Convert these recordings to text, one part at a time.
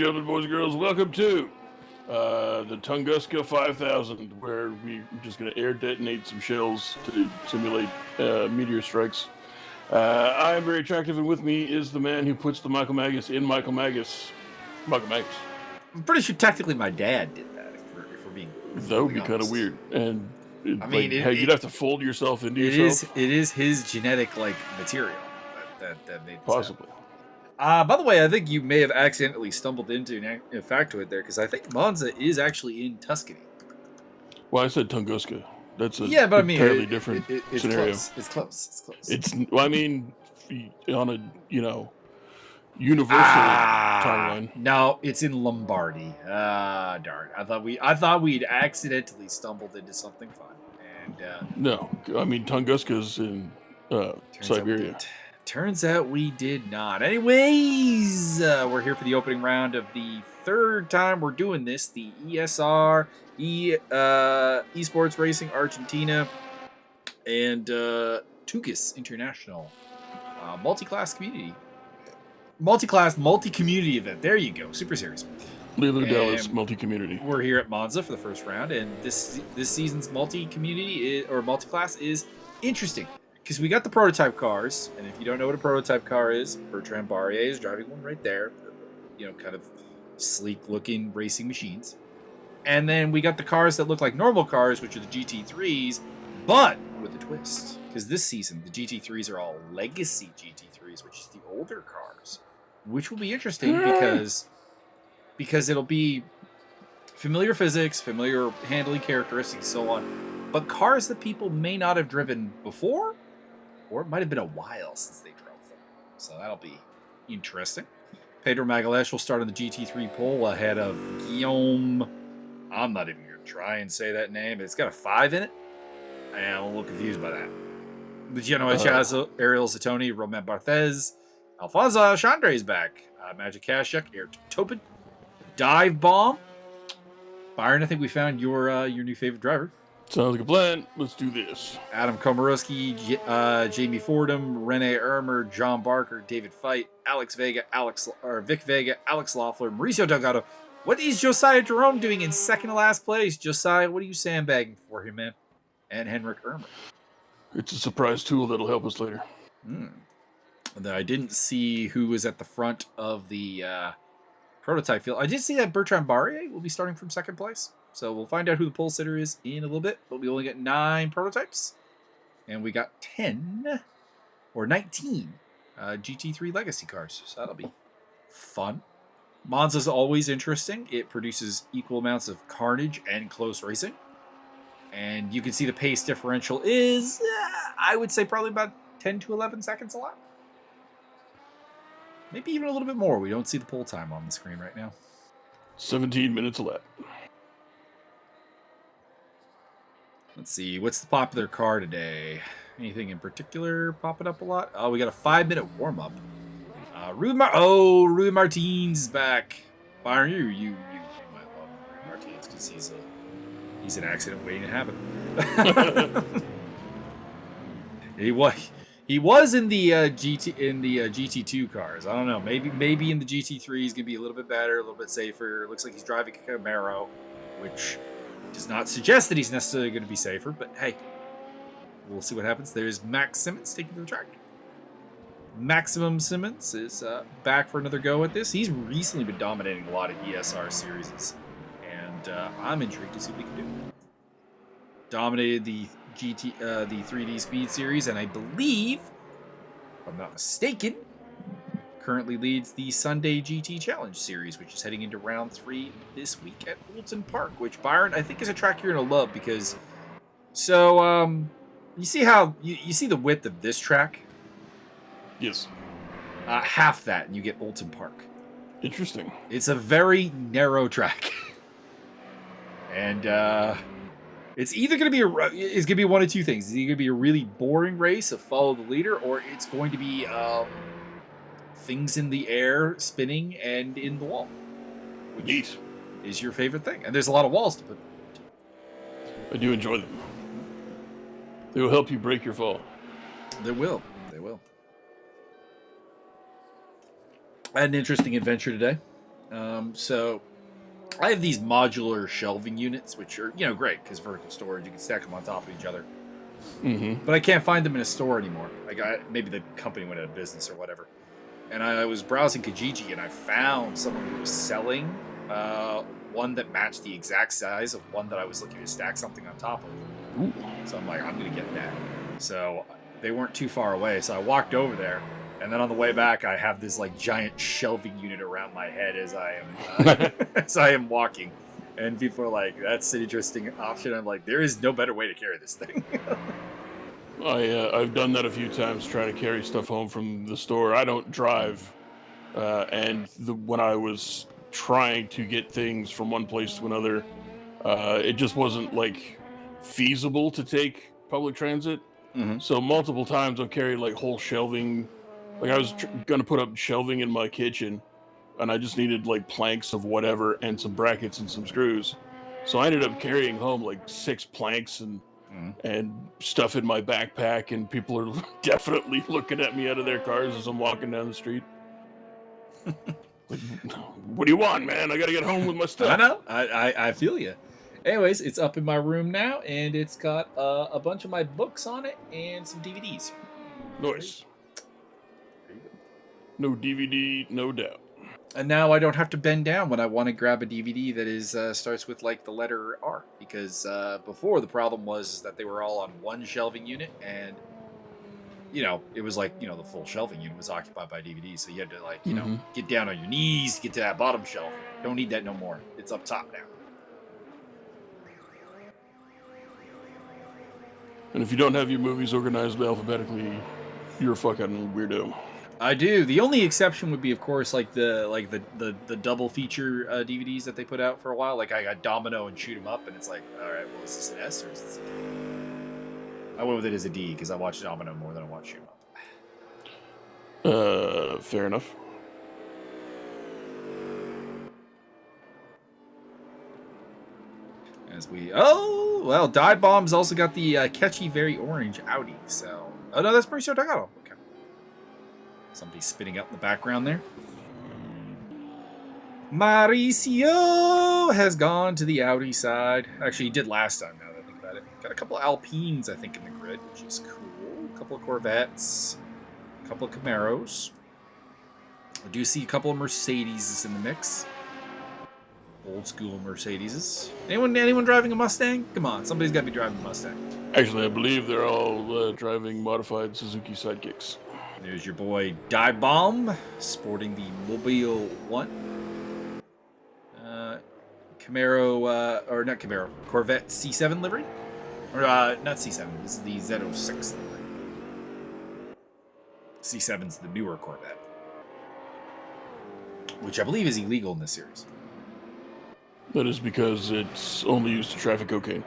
gentlemen, boys and girls, welcome to the Tunguska 5000, where we're just going to air detonate some shells to simulate meteor strikes. I am very attractive, and with me is the man who puts the Michael Magas in Michael Magas. Michael Magas. I'm pretty sure technically my dad did that, if we're being That would be kind of weird. And I mean, you'd have to fold yourself into yourself. It is his genetic material that made this possibly. By the way, I think you may have accidentally stumbled into a factoid there, because I think Monza is actually in Tuscany. Well, I said Tunguska. That's entirely different it's scenario. Close. It's close. I mean, on a universal timeline. No, it's in Lombardy. Darn! I thought we'd accidentally stumbled into something fun. And no, I mean Tunguska's in Siberia. Turns out we did not. Anyways, we're here for the opening round of the third time we're doing this. The ESR, eSports Racing Argentina, and TUGAS International multi-community event. There you go. Super series. Lulu Dallas multi-community. We're here at Monza for the first round, and this season's multi-class is interesting. Because we got the prototype cars, and if you don't know what a prototype car is, Bertrand Barrier is driving one right there. Kind of sleek-looking racing machines. And then we got the cars that look like normal cars, which are the GT3s, but with a twist. Because this season, the GT3s are all legacy GT3s, which is the older cars. Which will be interesting because it'll be familiar physics, familiar handling characteristics, so on. But cars that people may not have driven before, or it might have been a while since they drove them. So that'll be interesting. Pedro Magalhaes will start on the GT3 pole ahead of Guillaume. I'm not even going to try and say that name. It's got a 5 in it. And I'm a little confused by that. Luciano Echazo, Ariel Zatoni, Romain Barthez, Alfonso Alexandre is back. Magic Kashuk, Eric Topin, Dive Bomb. Byron, I think we found your new favorite driver. Sounds like a plan. Let's do this. Adam Komorowski, Jamie Fordham, Rene Ermer, John Barker, David Feit, Alex Vega, Vic Vega, Alex Loeffler, Mauricio Delgado. What is Josiah Jerome doing in second to last place? Josiah, what are you sandbagging for here, man? And Henrik Ermer. It's a surprise tool that'll help us later. I didn't see who was at the front of the prototype field. I did see that Bertrand Barrier will be starting from second place. So we'll find out who the pole sitter is in a little bit. But we only get 9 prototypes. And we got 19 GT3 legacy cars. So that'll be fun. Monza's always interesting. It produces equal amounts of carnage and close racing. And you can see the pace differential is, I would say, probably about 10 to 11 seconds a lap. Maybe even a little bit more. We don't see the pole time on the screen right now. 17 minutes a lap. Let's see. What's the popular car today? Anything in particular popping up a lot? Oh, we got a 5-minute warm-up. Ruben Martins is back. Byron, you might love Ruben Martins because he's an accident waiting to happen. He was in the GT2 cars. I don't know. Maybe in the GT3 he's gonna be a little bit better, a little bit safer. Looks like he's driving a Camaro, which does not suggest that he's necessarily going to be safer. But hey, we'll see what happens. There's Max Simmons taking to the track. Maximum Simmons is back for another go at this. He's recently been dominating a lot of ESR series, and I'm intrigued to see what he can do. Dominated the 3D Speed Series, and I believe, if I'm not mistaken, currently leads the Sunday GT Challenge Series, which is heading into round 3 this week at Oulton Park, which, Byron, I think is a track you're going to love because, you see how, you see the width of this track? Yes. Half that, and you get Oulton Park. Interesting. It's a very narrow track. And, it's either going to be one of two things. It's either going to be a really boring race of follow the leader, or it's going to be things in the air, spinning, and in the wall. Which is your favorite thing. And there's a lot of walls to put. I do enjoy them. They will help you break your fall. They will. I had an interesting adventure today. So I have these modular shelving units, which are, great because vertical storage, you can stack them on top of each other. Mm-hmm. But I can't find them in a store anymore. Maybe the company went out of business or whatever. And I was browsing Kijiji, and I found someone who was selling one that matched the exact size of one that I was looking to stack something on top of. Ooh. So I'm like, I'm going to get that. So they weren't too far away. So I walked over there. And then on the way back, I have this like giant shelving unit around my head as I am walking. And people are like, that's an interesting option. I'm like, there is no better way to carry this thing. I've done that a few times, trying to carry stuff home from the store. I don't drive, when I was trying to get things from one place to another, it just wasn't like feasible to take public transit. Mm-hmm. So multiple times I've carried like whole shelving. Like I was gonna put up shelving in my kitchen, and I just needed like planks of whatever and some brackets and some screws. So I ended up carrying home like 6 planks and stuff in my backpack, and people are definitely looking at me out of their cars as I'm walking down the street. Like, what do you want, man? I gotta get home with my stuff. I know. I feel you. Anyways, it's up in my room now, and it's got a bunch of my books on it and some DVDs. Nice. No DVD, no doubt. And now I don't have to bend down when I want to grab a DVD that is starts with like the letter R, because before the problem was that they were all on one shelving unit, and it was like the full shelving unit was occupied by DVDs, so you had to like get down on your knees to get to that bottom shelf. Don't need that no more. It's up top now. And if you don't have your movies organized alphabetically, you're a fucking weirdo. I do. The only exception would be, of course, like the double feature DVDs that they put out for a while. Like I got Domino and Shoot 'Em Up, and it's like, all right, well, is this an S or is this a D? I went with it as a D because I watched Domino more than I watched Shoot 'Em Up. Fair enough. Dive Bomb's also got the catchy, very orange Audi. So, oh no, that's Mauricio Delgado. Okay, somebody's spinning up in the background there. Mauricio has gone to the Audi side. Actually, he did last time. Now that I think about it, got a couple of Alpines, I think, in the grid, which is cool. A couple of Corvettes, a couple of Camaros. I do see a couple of Mercedes in the mix. Old school Mercedes. Anyone driving a Mustang? Come on, somebody's got to be driving a Mustang. Actually, I believe they're all driving modified Suzuki Sidekicks. There's your boy Dive Bomb, sporting the Mobile 1. Camaro, or not Camaro, Corvette C7 livery? Or, not C7, this is the Z06 livery. C7's the newer Corvette, which I believe is illegal in this series. That is because it's only used to traffic cocaine.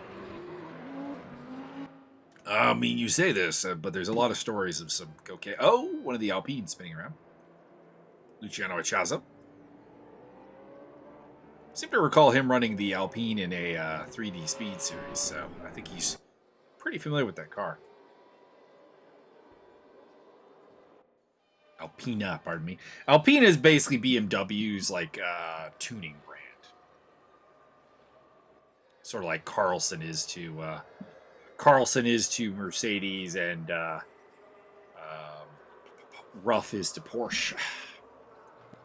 I mean, you say this, but there's a lot of stories of some cocaine. Oh, one of the Alpines spinning around. Luciano Achaza. I seem to recall him running the Alpine in a 3D Speed series, so I think he's pretty familiar with that car. Alpina, pardon me. Alpina is basically BMW's like tuning brand. Sort of like Carlson is to Mercedes, and Rough is to Porsche.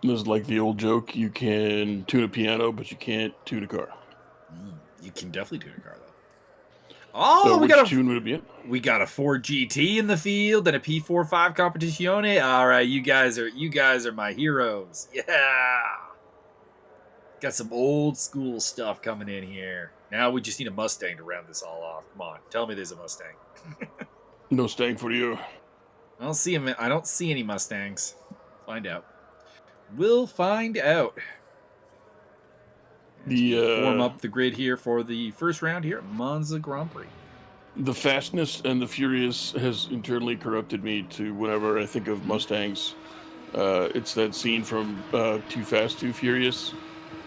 This is like the old joke: you can tune a piano, but you can't tune a car. You can definitely tune a car, though. Oh, which tune would it be in? We got a Ford GT in the field and a P45 Competizione. All right, you guys are my heroes. Yeah. Got some old school stuff coming in here. Now we just need a Mustang to round this all off. Come on, tell me there's a Mustang. No Stang for you. I don't see him. I don't see any Mustangs. Find out. We'll find out. Form up the grid here for the first round here at Monza Grand Prix. The Fastness and the Furious has internally corrupted me to whenever I think of Mustangs. It's that scene from Too Fast, Too Furious,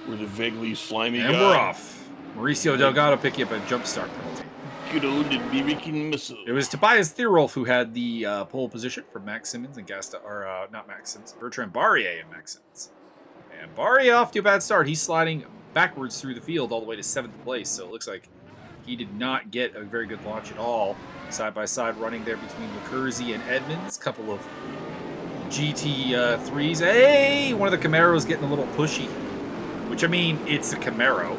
where the vaguely slimy and guy... we're off. Mauricio Delgado pick you up a jump start penalty. Good old BB missile. It was Tobias Theerolf who had the pole position for Max Simmons and Bertrand Barrier and Max Simmons. And Barry off to a bad start. He's sliding backwards through the field all the way to 7th place, so it looks like he did not get a very good launch at all. Side by side running there between Lecurzi and Edmonds. Couple of GT3s. Hey, one of the Camaros getting a little pushy. Which, I mean, it's a Camaro.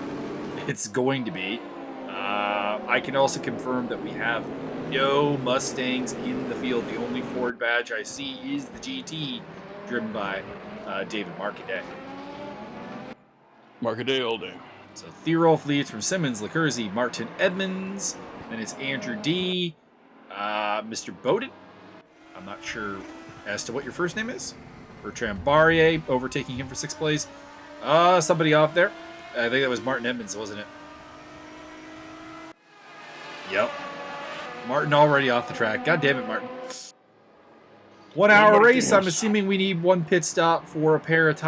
It's going to be. I can also confirm that we have no Mustangs in the field. The only Ford badge I see is the GT, driven by David Marcadet. Marcadet all day. So Theorolf leads from Simmons, Lecurzi, Martin Edmonds. Then it's Andrew D. Mr. Bowden. I'm not sure as to what your first name is. Bertrand Barrier overtaking him for 6th place. Somebody off there. I think that was Martin Edmonds, wasn't it? Yep. Martin already off the track. God damn it, Martin. 1 hour race. I'm assuming we need 1 pit stop for a pair of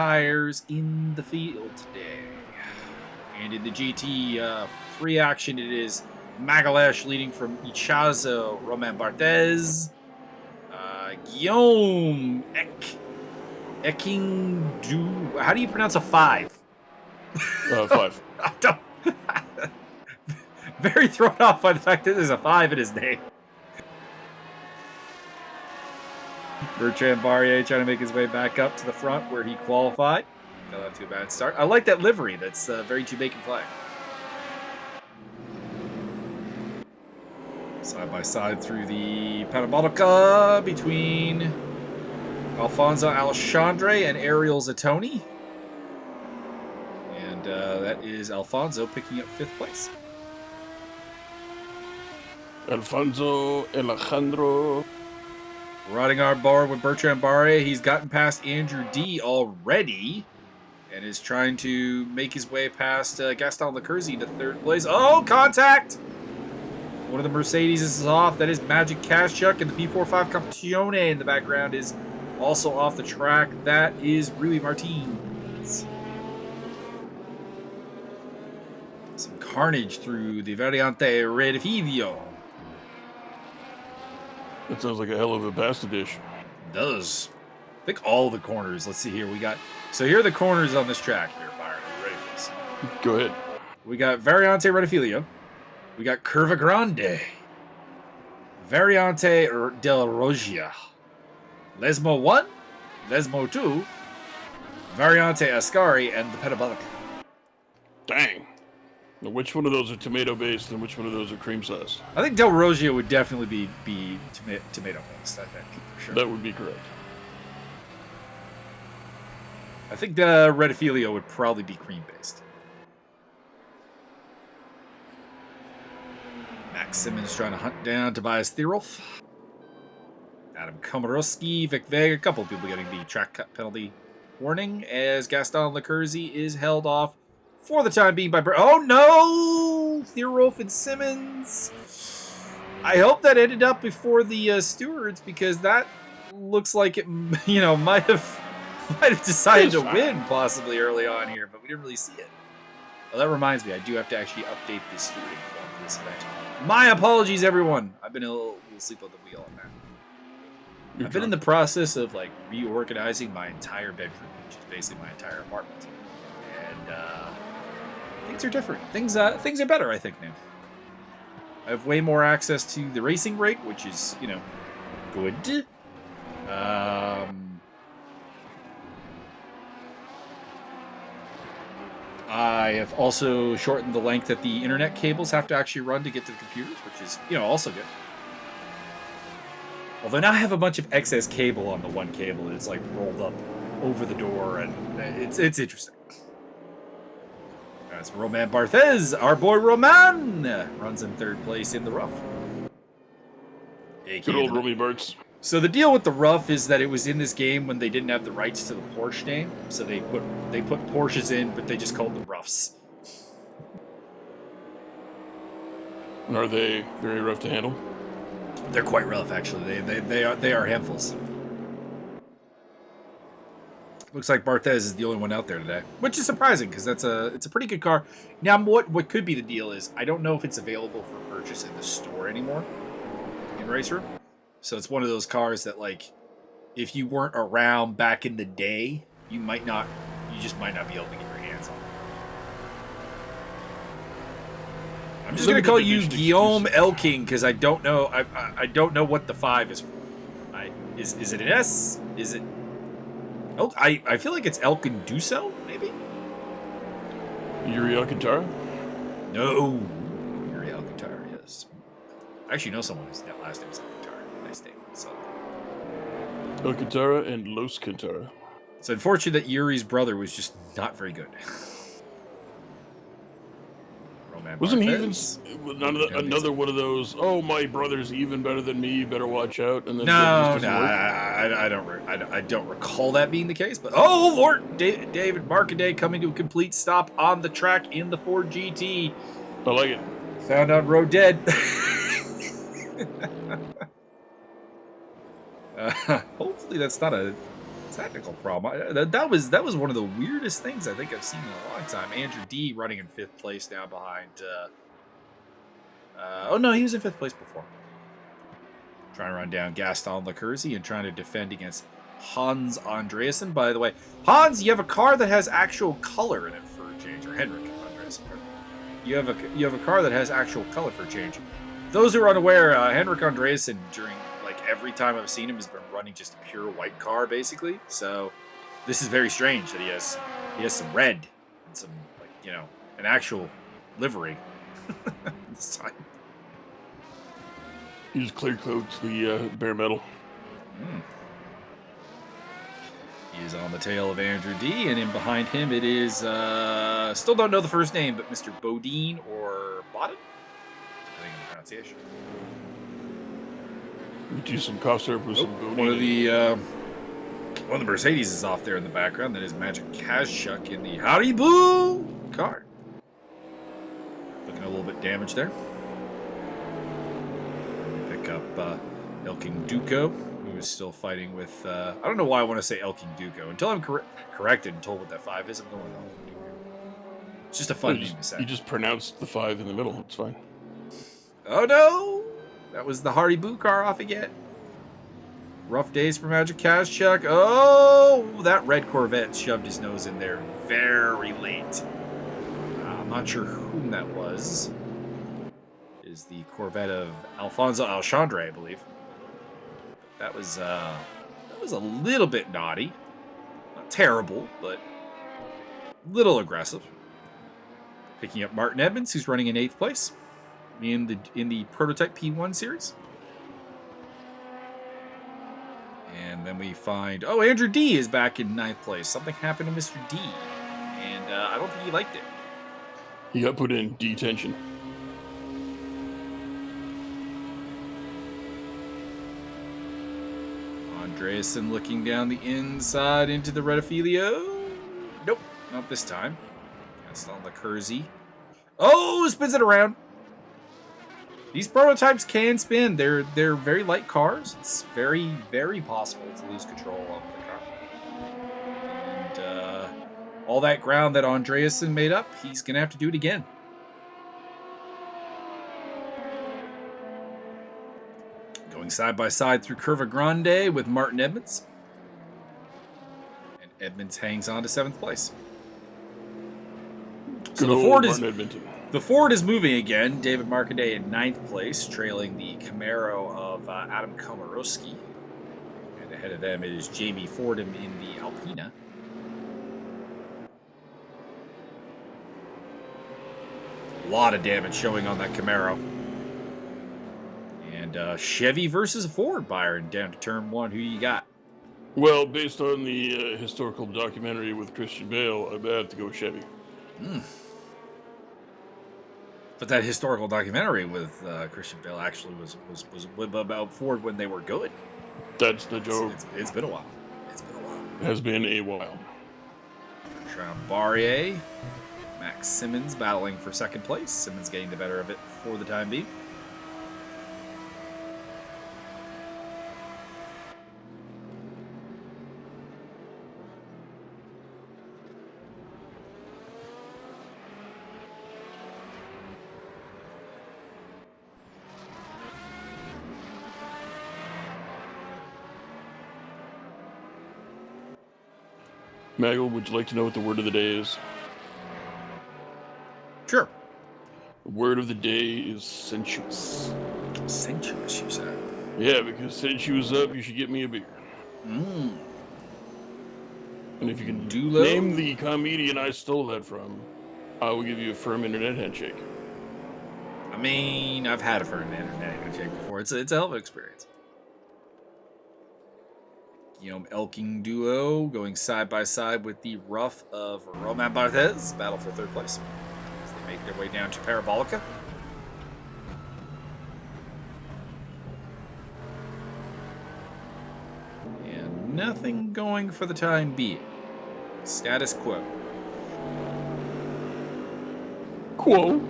in the field today. And in the GT3 action, it is Magas leading from Ichazo, Romain Barthez, Guillaume Ekingdu. How do you pronounce a 5? 5. Very thrown off by the fact that there's a 5 in his name. Bertrand Barrier trying to make his way back up to the front where he qualified. Got off to a bad start. I like that livery. That's very Jamaican flag. Side by side through the Panamonica between Alfonso Alexandre and Ariel Zatoni. And that is Alfonso picking up 5th place. Alfonso Alejandro. Riding our board with Bertrand Barrier. He's gotten past Andrew D already. And is trying to make his way past Gaston Lecurzi to 3rd place. Oh, contact! One of the Mercedes is off. That is Magic Kashuk, and the P45 Competizione in the background is also off the track. That is Rui Martins. Some carnage through the Variante Red Figlio. That sounds like a hell of a bastard dish. It does. I think all the corners. Let's see here. So here are the corners on this track here, Byron. Are you ready for this? Go ahead. We got Variante Retifiglio. We got Curva Grande. Variante del Roggia. Lesmo 1. Lesmo 2. Variante Ascari, and the Petabolic. Dang. Now, which one of those are tomato-based and which one of those are cream sauce? I think Del Roggia would definitely be tomato-based, I think, for sure. That would be correct. I think the Retifiglio would probably be cream-based. Max Simmons trying to hunt down Tobias Thierolf. Adam Komorowski, Vic Vega, a couple of people getting the track cut penalty warning as Gaston Lecurzi is held off for the time being by... Oh no! Thierolf and Simmons. I hope that ended up before the stewards, because that looks like it, might have decided to win possibly early on here, but we didn't really see it. Well, that reminds me, I do have to actually update this stewarding form for this event. My apologies, everyone. I've been a little sleep on the wheel on that. I've been in the process of reorganizing my entire bedroom, which is basically my entire apartment, and things are different. Things are better, I think, now. I have way more access to the racing rig, which is good. I have also shortened the length that the internet cables have to actually run to get to the computers, which is, also good. Although now I have a bunch of excess cable on the one cable, and it's rolled up over the door, and it's interesting. That's Romain Barthez, our boy Roman, runs in 3rd place in the rough. Good old Romy Bartz. So the deal with the rough is that it was in this game when they didn't have the rights to the Porsche name, so they put Porsches in, but they just called them roughs. And are they very rough to handle? They're quite rough, actually. They are handfuls. Looks like Barthez is the only one out there today, which is surprising because it's a pretty good car. Now, what could be the deal is I don't know if it's available for purchase in the store anymore in RaceRoom. So it's one of those cars that if you weren't around back in the day, you might not you just might not be able to get your hands on it. I'm just gonna call you Guillaume Elking because I don't know. I don't know what the 5 is for. Is it an S? Is it? I feel like it's Elkin Duso, maybe. Yuri Alcantara? No, Yuri Alcantara. Yes. I actually know someone whose last name is Alcantara. Nice name. So. Alcantara and Los Cantara. It's unfortunate that Yuri's brother was just not very good. Wasn't he even another one of those? Oh, my brother's even better than me. You better watch out. And then I don't recall that being the case. But oh Lord, David Marcaday coming to a complete stop on the track in the Ford GT. I like it. Found on road dead. Hopefully that's not a technical problem. That was one of the weirdest things I think I've seen in a long time. Andrew D running in 5th place now behind. Oh no, he was in 5th place before. Trying to run down Gaston Lecurzi and trying to defend against Hans Andreasen. By the way, Hans, you have a car that has actual color in it for a change, or Henrik Andreasen. You have a car that has actual color for a change. Those who are unaware, Henrik Andreasen during every time I've seen him has been running just a pure white car, basically. So this is very strange that he has some red and some, an actual livery this time. He just clear coats the bare metal. He is on the tail of Andrew D, and in behind him it is, still don't know the first name, but Mr. Bodine or Bodden? Depending on the pronunciation. We do some cough syrup with some Bodine. One of the Mercedes is off there in the background. That is Magic Kazchuk in the Howdy Boo car. Looking a little bit damaged there. Pick up Elking Duco, who is still fighting with... I don't know why I want to say Elking Duco. Until I'm corrected and told what that 5 is, I'm going with Elking Duco. It's just a fun name to say. You just pronounced the 5 in the middle. It's fine. Oh, no! That was the Hardy Boo car off again. Rough days for Magic Kazchuk. Oh, that red Corvette shoved his nose in there very late. I'm not sure whom that was. It is the Corvette of Alfonso Alchandre, I believe. That was a little bit naughty. Not terrible, but a little aggressive. Picking up Martin Edmonds, who's running in 8th place in the Prototype P1 series. And then we find... Oh, Andrew D is back in 9th place. Something happened to Mr. D. And I don't think he liked it. He got put in detention. Andreasen looking down the inside into the Redifilio. Nope, not this time. That's on the Kersey. Oh, spins it around. These prototypes can spin. They're very light cars. It's very, very possible to lose control of the car. And all that ground that Andreasen made up, he's going to have to do it again. Going side by side through Curva Grande with Martin Edmonds. And Edmonds hangs on to 7th place. So the Ford is moving again. David Marcaday in 9th place, trailing the Camaro of Adam Komorowski. And ahead of them is Jamie Fordham in the Alpina. A lot of damage showing on that Camaro. And Chevy versus Ford, Byron, down to turn 1. Who do you got? Well, based on the historical documentary with Christian Bale, I have to go with Chevy. But that historical documentary with Christian Bale actually was about Ford when they were good. That's the joke. It's been a while. It has been a while. Bertrand Barrier, Max Simmons battling for 2nd place. Simmons getting the better of it for the time being. Maggle, would you like to know what the word of the day is? Sure. The word of the day is sensuous. Sensuous, you said. Yeah, because since you was up, you should get me a beer. Mmm. And if you can Dulo? name the comedian I stole that from, I will give you a firm internet handshake. I mean, I've had a firm internet handshake before. It's a hell of an experience. Guillaume Elking duo going side by side with the rough of Romain Barthez. Battle for third place as they make their way down to Parabolica. And nothing going for the time being. Status quo. Quo.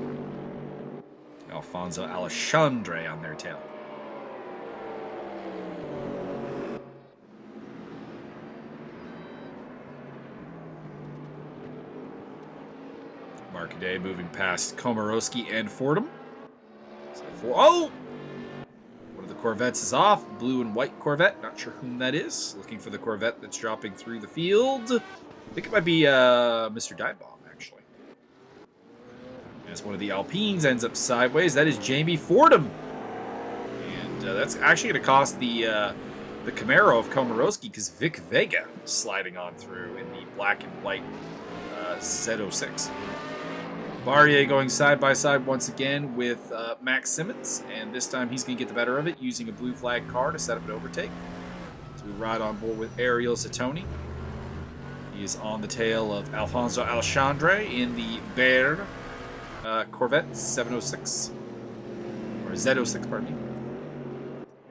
Alfonso Alexandre on their tail. Marcaday moving past Komorowski and Fordham. Oh! One of the Corvettes is off. Blue and white Corvette. Not sure whom that is. Looking for the Corvette that's dropping through the field. I think it might be Mr. Divebomb, actually. As one of the Alpines ends up sideways, that is Jamie Fordham. And that's actually going to cost the Camaro of Komorowski because Vic Vega is sliding on through in the black and white Z06. Barrier going side by side once again with Max Simmons, and this time he's going to get the better of it using a blue flag car to set up an overtake. So we ride on board with Ariel Zatoni. He is on the tail of Alfonso Alexandre in the Bear Corvette 706, or Z06, pardon me.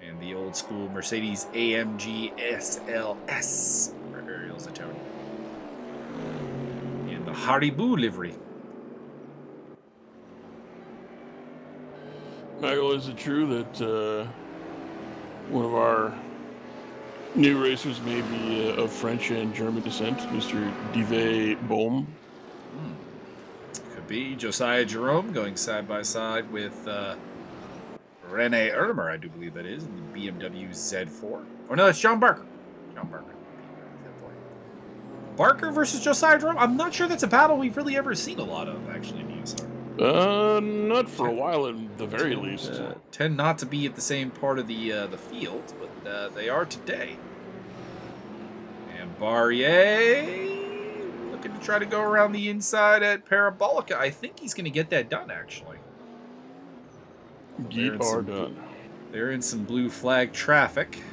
And the old school Mercedes AMG SLS for Ariel Zatoni. In the Haribo livery. Michael, is it true that one of our new racers may be of French and German descent, Mr. Dive Bohm? Could be. Josiah Jerome going side by side with Rene Ermer, I do believe that is, in the BMW Z4. Oh, no, it's John Barker. John Barker. Barker versus Josiah Jerome? I'm not sure that's a battle we've really ever seen a lot of, actually, in ESR. Not for a while, at the very least. Tend not to be at the same part of the field, but they are today. And Barrier looking to try to go around the inside at Parabolica. I think he's going to get that done, actually. Done. They're in some blue flag traffic.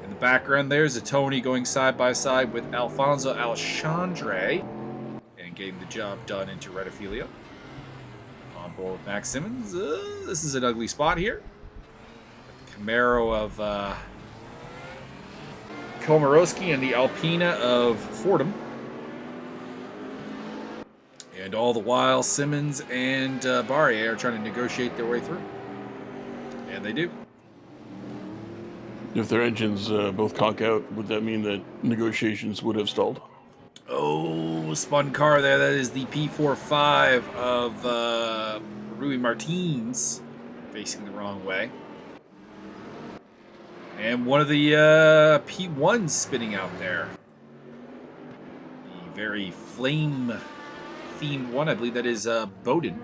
In the background, there's a Tony going side by side with Alfonso Alexandre and getting the job done into Redophilia. On board with Max Simmons. This is an ugly spot here. Camaro of Komorowski and the Alpina of Fordham. And all the while, Simmons and Barrier are trying to negotiate their way through. And they do. If their engines both conk out, would that mean that negotiations would have stalled? Oh, spun car there. That is the P45 of Rui Martins facing the wrong way. And one of the P1s spinning out there. The very flame-themed one. I believe that is Bowden.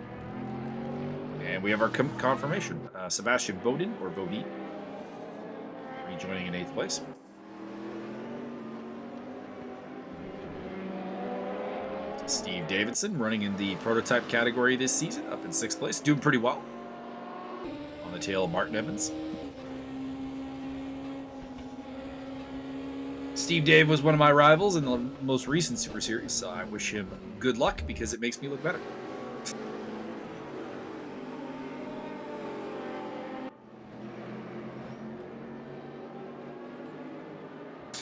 And we have our confirmation. Sebastian Bowden, or Bodie, rejoining in 8th place. Steve Davidson running in the prototype category this season, up in 6th place, doing pretty well. On the tail of Martin Evans. Steve Dave was one of my rivals in the most recent Super Series, so I wish him good luck because it makes me look better.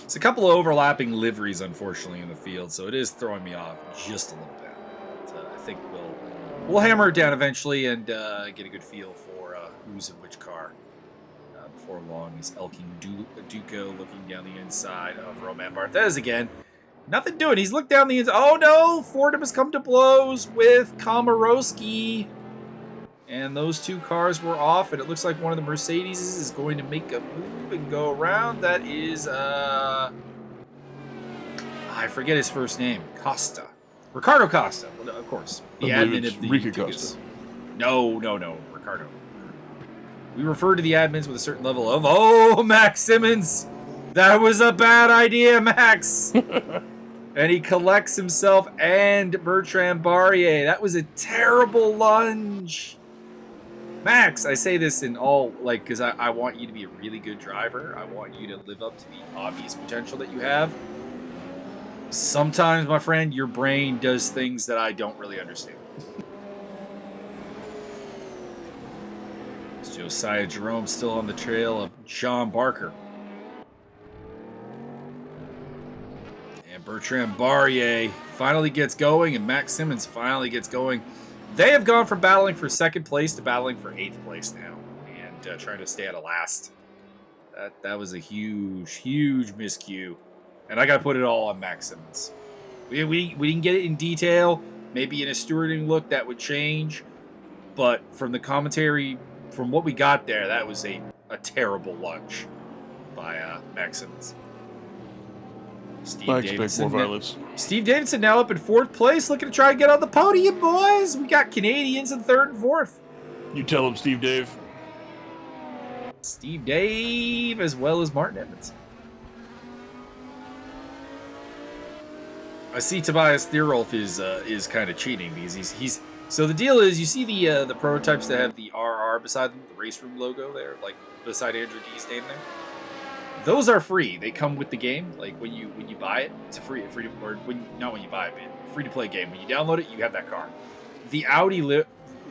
It's a couple of overlapping liveries, unfortunately, in the field, so it is throwing me off just a little bit. But, I think we'll hammer it down eventually and get a good feel for who's in which car. Before long, is Elking Duco looking down the inside of Romain Barthez again. Nothing doing. He's looked down the inside. Oh no! Fordham has come to blows with Komorowski. And those two cars were off, and it looks like one of the Mercedes is going to make a move and go around. That is, I forget his first name. Costa. Ricardo Costa, of course. The admin of the Ricky TUGAS. Costa. No, Ricardo. We refer to the admins with a certain level of, oh, Max Simmons. That was a bad idea, Max. And he collects himself and Bertrand Barrier. That was a terrible lunge. Max, I say this in all, like, because I want you to be a really good driver. I want you to live up to the obvious potential that you have. Sometimes, my friend, your brain does things that I don't really understand. Is Josiah Jerome still on the trail of John Barker? And Bertrand Barrier finally gets going, and Max Simmons finally gets going. They have gone from battling for second place to battling for 8th place now, and trying to stay out of last. That was a huge miscue. And I got to put it all on Max Simmons. We didn't get it in detail. Maybe in a stewarding look that would change. But from the commentary, from what we got there, that was a terrible lunge by Max Simmons. I expect more violence. Steve Davidson now up in 4th place, looking to try and get on the podium, boys. We got Canadians in 3rd and 4th. You tell him, Steve Dave. Steve Dave, as well as Martin Edmonds. I see Tobias Thierolf is kind of cheating because he's so the deal is, you see the prototypes that have the RR beside them, the RaceRoom logo there, like beside Andrew D's name there. Those are free. They come with the game. Like when you buy it, it's a free to, or not when you buy it, but free to play game. When you download it, you have that car. The Audi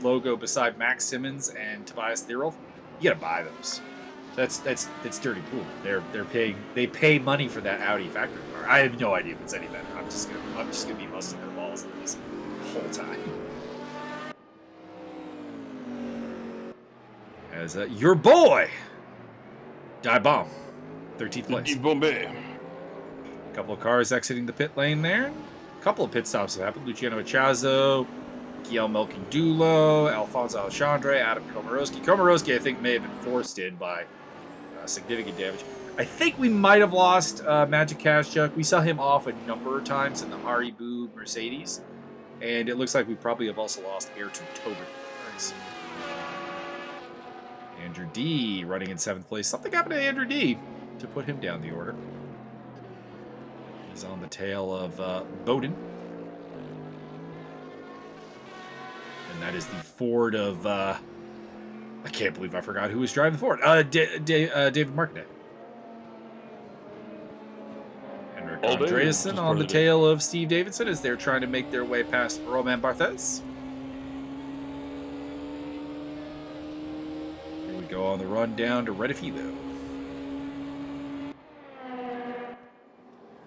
logo beside Max Simmons and Tobias Thierolf, you gotta buy those. That's dirty pool. They pay money for that Audi factory car. I have no idea if it's any better. I'm just gonna be busting their balls this whole time. As your boy, Die Bomb, 13th place. Bombay. A couple of cars exiting the pit lane there. A couple of pit stops have happened. Luciano Echazo, Guillermo Melkindulo, Alfonso Alexandre, Adam Komorowski. Komorowski, I think, may have been forced in by significant damage. I think we might have lost Magic Kashchuk. We saw him off a number of times in the Haribo Mercedes. And it looks like we probably have also lost Ayrton Tobin. Nice. Andrew D running in 7th place. Something happened to Andrew D to put him down the order. He's on the tail of Bowden. And that is the Ford of... I can't believe I forgot who was driving the Ford. David Martinet. Henrik Andreasen on the tail of Steve Davidson as they're trying to make their way past Romain Barthez. Here we go on the run down to Redifilo.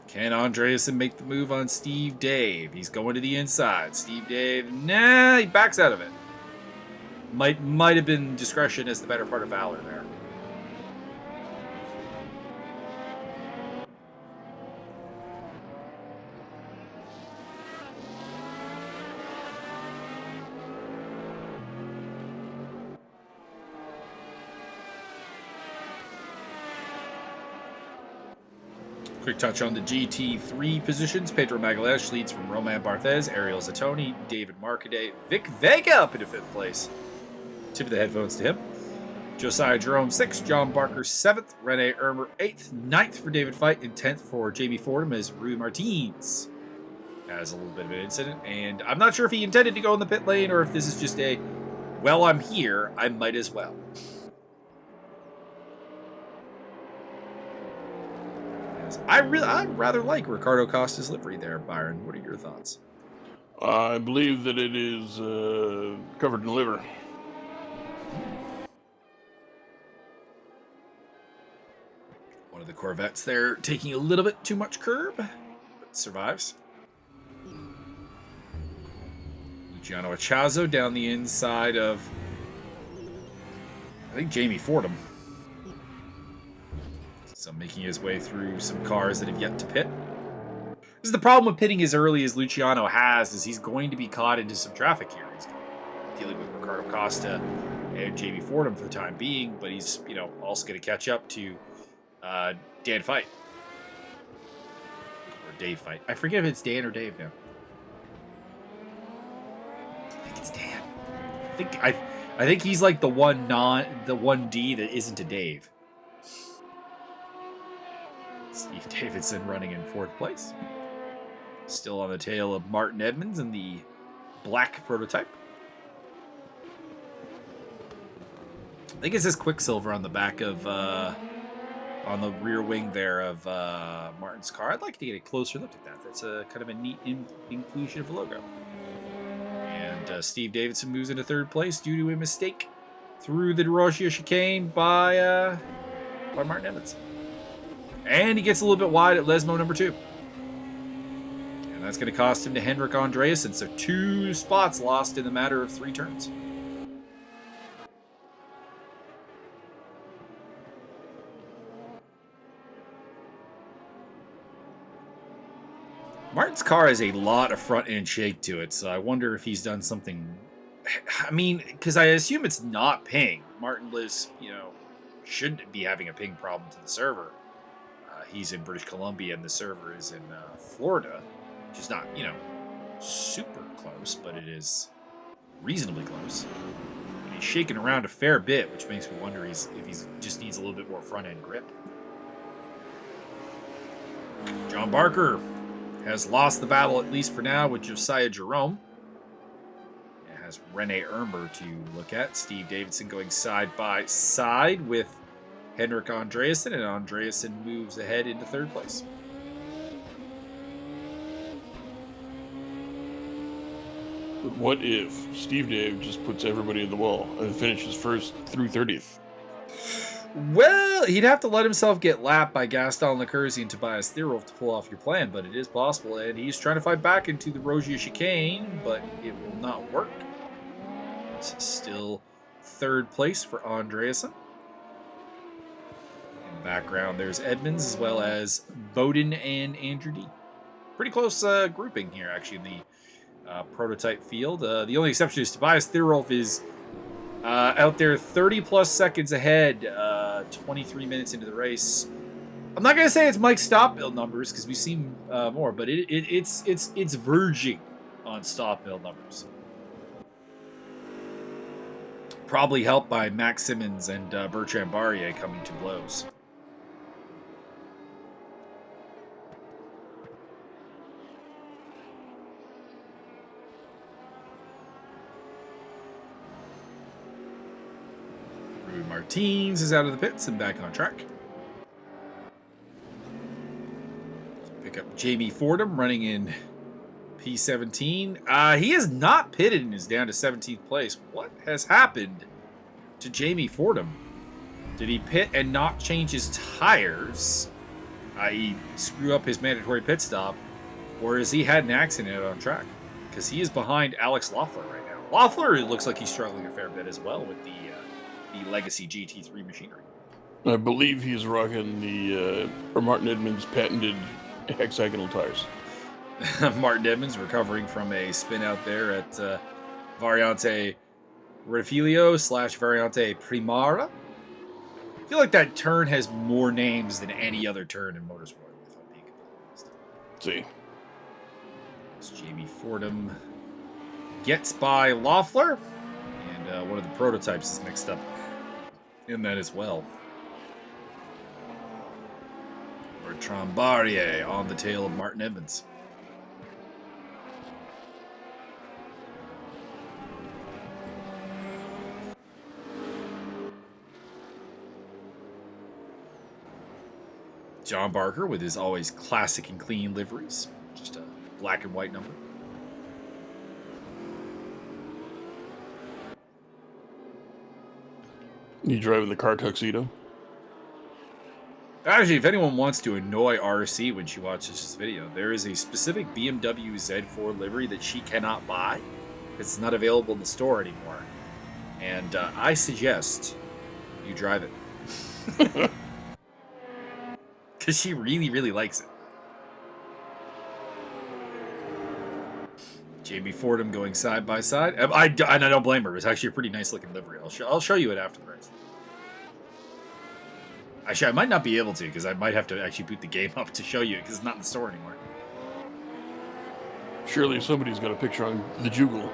Can Andreasen make the move on Steve Dave? He's going to the inside. Steve Dave, nah, he backs out of it. Might have been discretion as the better part of valor there. Quick touch on the GT3 positions. Pedro Magalhães leads from Romain Barthez, Ariel Zatoni, David Marcaday, Vic Vega up into 5th place. Tip of the headphones to him. Josiah Jerome 6th, John Barker 7th, Rene Ermer 8th, 9th for David Feit, and 10th for Jamie Fordham as Rui Martins has a little bit of an incident. And I'm not sure if he intended to go in the pit lane or if this is just a, well, I'm here, I might as well. I rather like Ricardo Costa's livery there, Byron. What are your thoughts? I believe that it is covered in liver. One of the Corvettes there taking a little bit too much curb, but survives. Luciano Echazo down the inside of, I think, Jamie Fordham. So making his way through some cars that have yet to pit. This is the problem with pitting as early as Luciano has, is he's going to be caught into some traffic here. He's dealing with Ricardo Costa and Jamie Fordham for the time being, but he's, also going to catch up to Dan Feit. Or Dave fight. I forget if it's Dan or Dave now. I think it's Dan. I think he's like the one D that isn't a Dave. Steve Davidson running in 4th place. Still on the tail of Martin Edmonds in the black prototype. I think it says Quicksilver on the back of, on the rear wing there of Martin's car. I'd like to get a closer look at that. That's a kind of a neat inclusion of a logo. And Steve Davidson moves into 3rd place due to a mistake through the DeRosia chicane by Martin Edmonds. And he gets a little bit wide at Lesmo number 2. And that's going to cost him to Henrik Andreasen. So 2 spots lost in the matter of 3 turns. Martin's car has a lot of front end shake to it, so I wonder if he's done something. I mean, because I assume it's not ping. Martin lives, shouldn't be having a ping problem to the server. He's in British Columbia and the server is in Florida, which is not, super close, but it is reasonably close. And he's shaking around a fair bit, which makes me wonder if he just needs a little bit more front end grip. John Barker has lost the battle, at least for now, with Josiah Jerome. It has Rene Ermer to look at. Steve Davidson going side by side with Henrik Andreasen, and Andreasen moves ahead into 3rd place. But what if Steve Dave just puts everybody in the wall and finishes 1st through 30th? Well, he'd have to let himself get lapped by Gaston Lecursi and Tobias Thierolf to pull off your plan, but it is possible, and he's trying to fight back into the Rogia chicane, but it will not work. It's still 3rd place for Andreasen. In the background, there's Edmonds, as well as Bowden and Andrew D. Pretty close grouping here, actually, in the prototype field. The only exception is Tobias Thierolf is out there 30-plus seconds ahead, 23 minutes into the race. I'm not going to say it's Mike's stop build numbers, because we've seen more, but it's verging on stop build numbers. Probably helped by Max Simmons and Bertrand Barrier coming to blows. Martins is out of the pits and back on track. Pick up Jamie Fordham running in P17. He is not pitted and is down to 17th place. What has happened to Jamie Fordham? Did he pit and not change his tires, i.e. screw up his mandatory pit stop, or has he had an accident out on track? Because he is behind Alex Loeffler right now. Loeffler, it looks like he's struggling a fair bit as well with the legacy GT3 machinery. I believe he's rocking the Martin Edmonds patented hexagonal tires. Martin Edmonds recovering from a spin out there at Variante Refilio / Variante Primara. I feel like that turn has more names than any other turn in motorsport, if I'm being completely honest. See. As Jamie Fordham gets by Loeffler, and one of the prototypes is mixed up in that as well. Bertrand Barrier on the tail of Martin Edmonds. John Barker with his always classic and clean liveries. Just a black and white number. You driving the car tuxedo? Actually, if anyone wants to annoy RC when she watches this video, there is a specific BMW Z4 livery that she cannot buy. It's not available in the store anymore. And I suggest you drive it. Because she really, really likes it. Jamie Fordham going side by side. And I don't blame her. It's actually a pretty nice looking livery. I'll show you it after the race. Actually, I might not be able to because I might have to actually boot the game up to show you because it's not in the store anymore. Surely somebody's got a picture on the Jugal.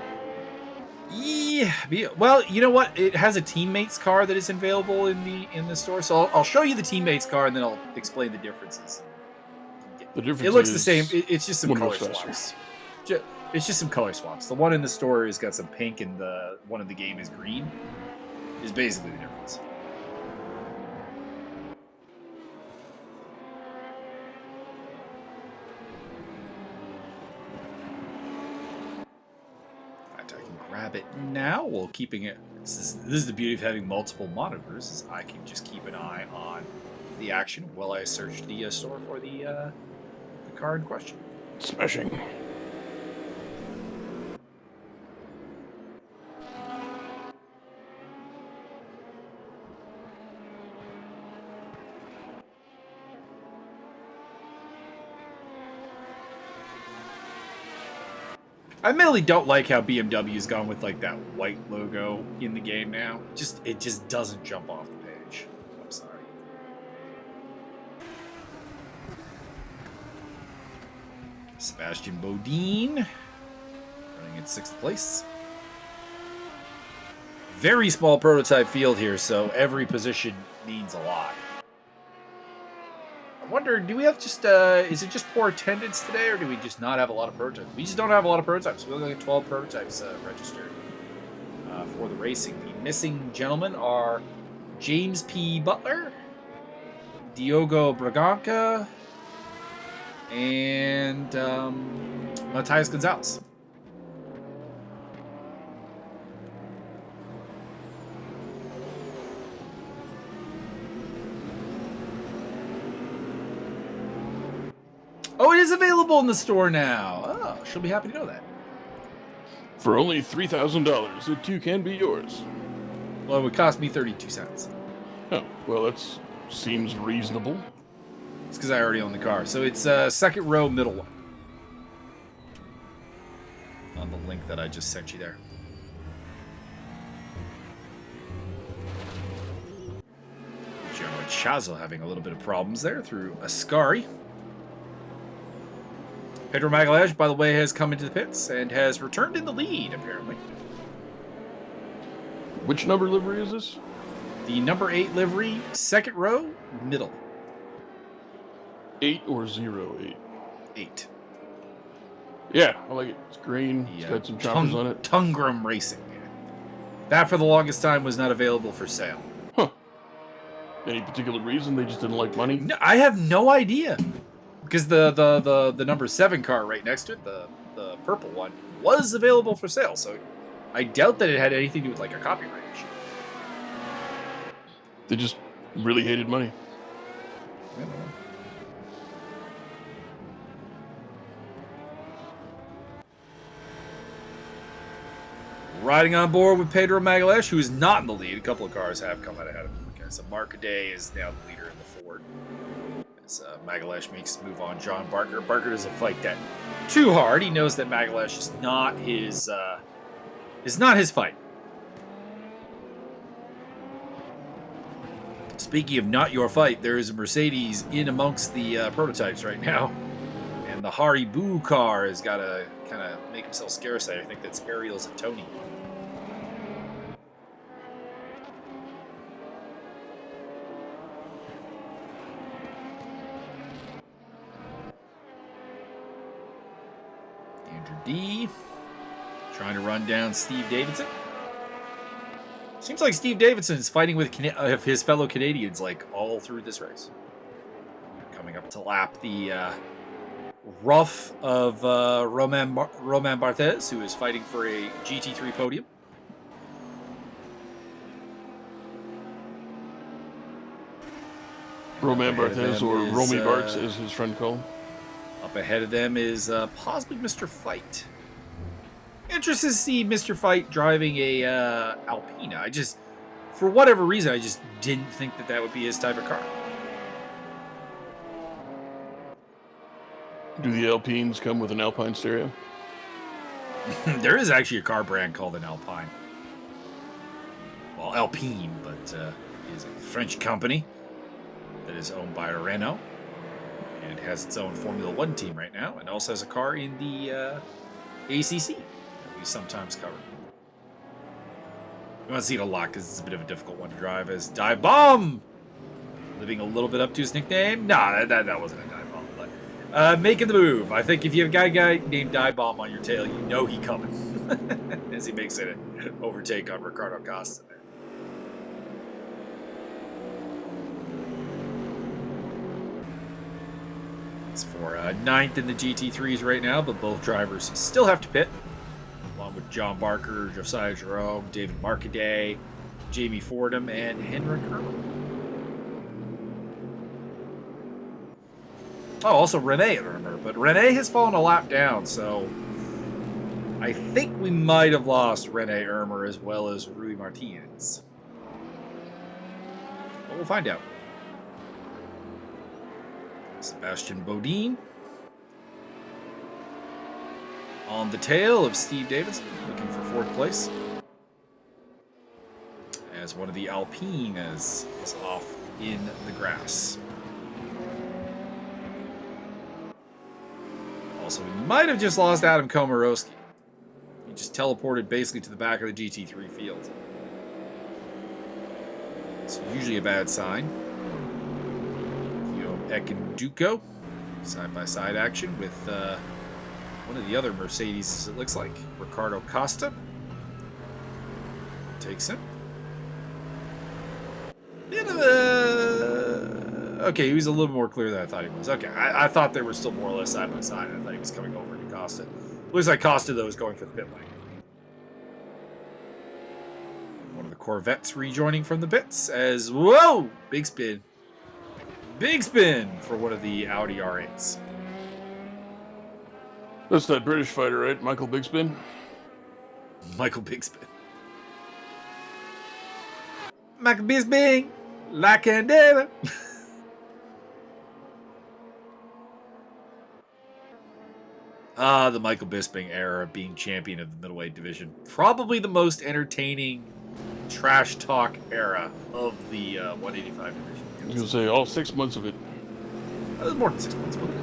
Yeah. Well, you know what? It has a teammates car that is available in the store. So I'll show you the teammates car and then I'll explain the differences. The difference It looks the is same. It's just some one color looks faster. swaps. It's just some color swaps. The one in the store has got some pink and the one in the game is green. Is basically the difference. In fact, I can grab it now while keeping it. This is the beauty of having multiple monitors. Is I can just keep an eye on the action while I search the store for the car in question. Smashing. I admittedly don't like how BMW's gone with like that white logo in the game now. It just doesn't jump off the page. I'm sorry. Sebastian Bodine running in 6th place. Very small prototype field here, so every position means a lot. I wonder, do we have just, is it just poor attendance today, or do we just not have a lot of prototypes? We just don't have a lot of prototypes. We only have 12 prototypes registered for the racing. The missing gentlemen are James P. Butler, Diogo Braganca, and Matthias Gonzalez. Oh, it is available in the store now. Oh, she'll be happy to know that. For only $3,000, it too can be yours. Well, it would cost me 32 cents. Oh, well, that seems reasonable. It's because I already own the car. So it's second row, middle one. On the link that I just sent you there. Gianluigi Chazo having a little bit of problems there through Ascari. Pedro Magalhães, by the way, has come into the pits and has returned in the lead, apparently. Which number livery is this? The number 8 livery, second row, middle. 8 or 08? 8. Yeah, I like it. It's green. It's got some choppers on it. Tungrum Racing. That, for the longest time, was not available for sale. Huh. Any particular reason? They just didn't like money? No, I have no idea. Because the number 7 car right next to it, the purple one, was available for sale. So I doubt that it had anything to do with like a copyright issue. They just really hated money. I don't know. Riding on board with Pedro Magalhães, who is not in the lead. A couple of cars have come out ahead of him. Okay, so Mark Day is now the leader in the Ford. As Magalhães makes his move on John Barker. Barker doesn't fight that too hard. He knows that Magalhães is not his fight. Speaking of not your fight, there is a Mercedes in amongst the prototypes right now. And the Haribo car has got to kind of make himself scarce there. I think that's Ariel's and Tony. Andrew D. trying to run down Steve Davidson. Seems like Steve Davidson is fighting with his fellow Canadians like all through this race. Coming up to lap the rough of Romain Barthez, who is fighting for a GT3 podium. Romain Barthez, or Romy Bartz, as his friend called. Up ahead of them is possibly Mr. Fight. Interested to see Mr. Fight driving a Alpina. For whatever reason, I just didn't think that would be his type of car. Do the Alpines come with an Alpine stereo? There is actually a car brand called an Alpine. Well, Alpine, but it is a French company that is owned by Renault. and has its own Formula One team right now, and also has a car in the ACC that we sometimes cover. You want to see it a lot because it's a bit of a difficult one to drive as Dive Bomb, living a little bit up to his nickname. Nah, that wasn't a Dive Bomb, but making the move. I think if you have a guy named Dive Bomb on your tail, you know he coming as he makes it an overtake on Ricardo Costa there. It's for 9th in the GT3s right now, but both drivers still have to pit, along with John Barker, Josiah Jerome, David Marcaday, Jamie Fordham, and Henrik Ermer. Oh, also Rene Ermer, but Rene has fallen a lap down, so I think we might have lost Rene Ermer as well as Rui Martinez. But we'll find out. Sebastian Bodine on the tail of Steve Davidson, looking for 4th place. As one of the Alpines is off in the grass. Also, we might have just lost Adam Komorowski. He just teleported basically to the back of the GT3 field. It's usually a bad sign. Eck and Duco, side-by-side action with one of the other Mercedes, it looks like. Ricardo Costa takes him. Okay, he was a little more clear than I thought he was. Okay, I thought they were still more or less side-by-side. I thought he was coming over to Costa. Looks like Costa, though, is going for the pit lane. One of the Corvettes rejoining from the pits as, whoa, big spin. Big spin for one of the Audi R8s. That's that British fighter, right? Michael Bigspin? Michael Bigspin. Michael Bisping, like and ever. The Michael Bisping era of being champion of the middleweight division. Probably the most entertaining trash talk era of the 185 division. I was going to say, all 6 months of it. It was more than 6 months, wasn't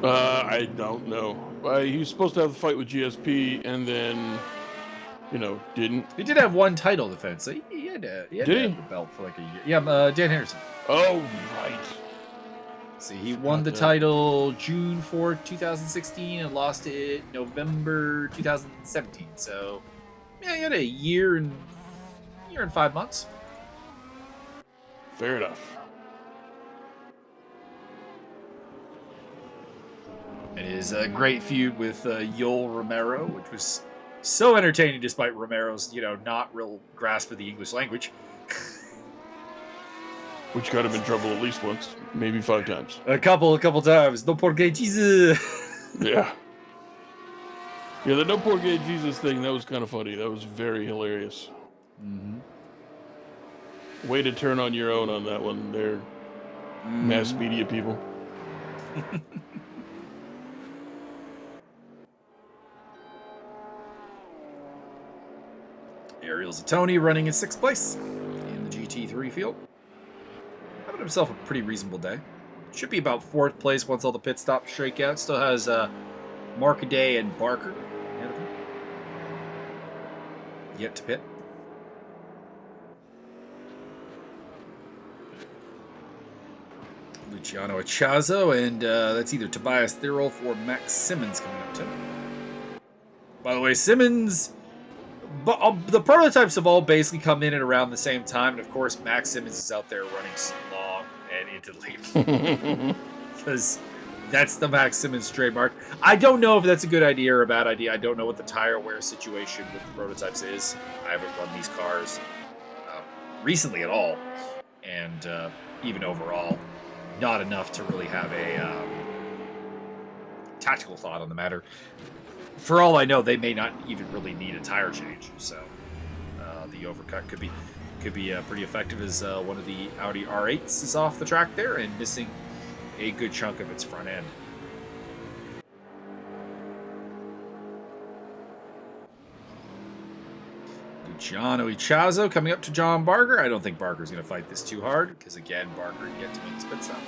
it? I don't know. He was supposed to have the fight with GSP, and then, didn't. He did have one title defense. So he had to have the belt for like a year. Yeah, Dan Henderson. Oh, right. See, he won the title June 4th, 2016, and lost it November 2017. So, yeah, he had a year and 5 months. Fair enough. It is a great feud with Yoel Romero, which was so entertaining despite Romero's, not real grasp of the English language. Which got him in trouble at least once, maybe 5 times. A couple times. No porque Jesus. Yeah. Yeah, the no porque Jesus thing, that was kind of funny. That was very hilarious. Mm-hmm. Way to turn on your own on that one. They're mass media people. Ariel Zatoni running in 6th place in the GT3 field. Having himself a pretty reasonable day. Should be about 4th place once all the pit stops shake out. Still has Marcaday and Barker ahead of him. Yet to pit. Luciano Achazo, and that's either Tobias Thirolf or Max Simmons coming up too. By the way, Simmons, the prototypes have all basically come in at around the same time, and of course Max Simmons is out there running long and into the lead. Because that's the Max Simmons trademark. I don't know if that's a good idea or a bad idea. I don't know what the tire wear situation with the prototypes is. I haven't run these cars recently at all, and even overall, not enough to really have a tactical thought on the matter. For all I know, they may not even really need a tire change, so the overcut could be pretty effective as one of the Audi R8s is off the track there and missing a good chunk of its front end. Luciano Ichazo coming up to John Barker. I don't think Barker's going to fight this too hard because, again, Barker yet to make his pit stop.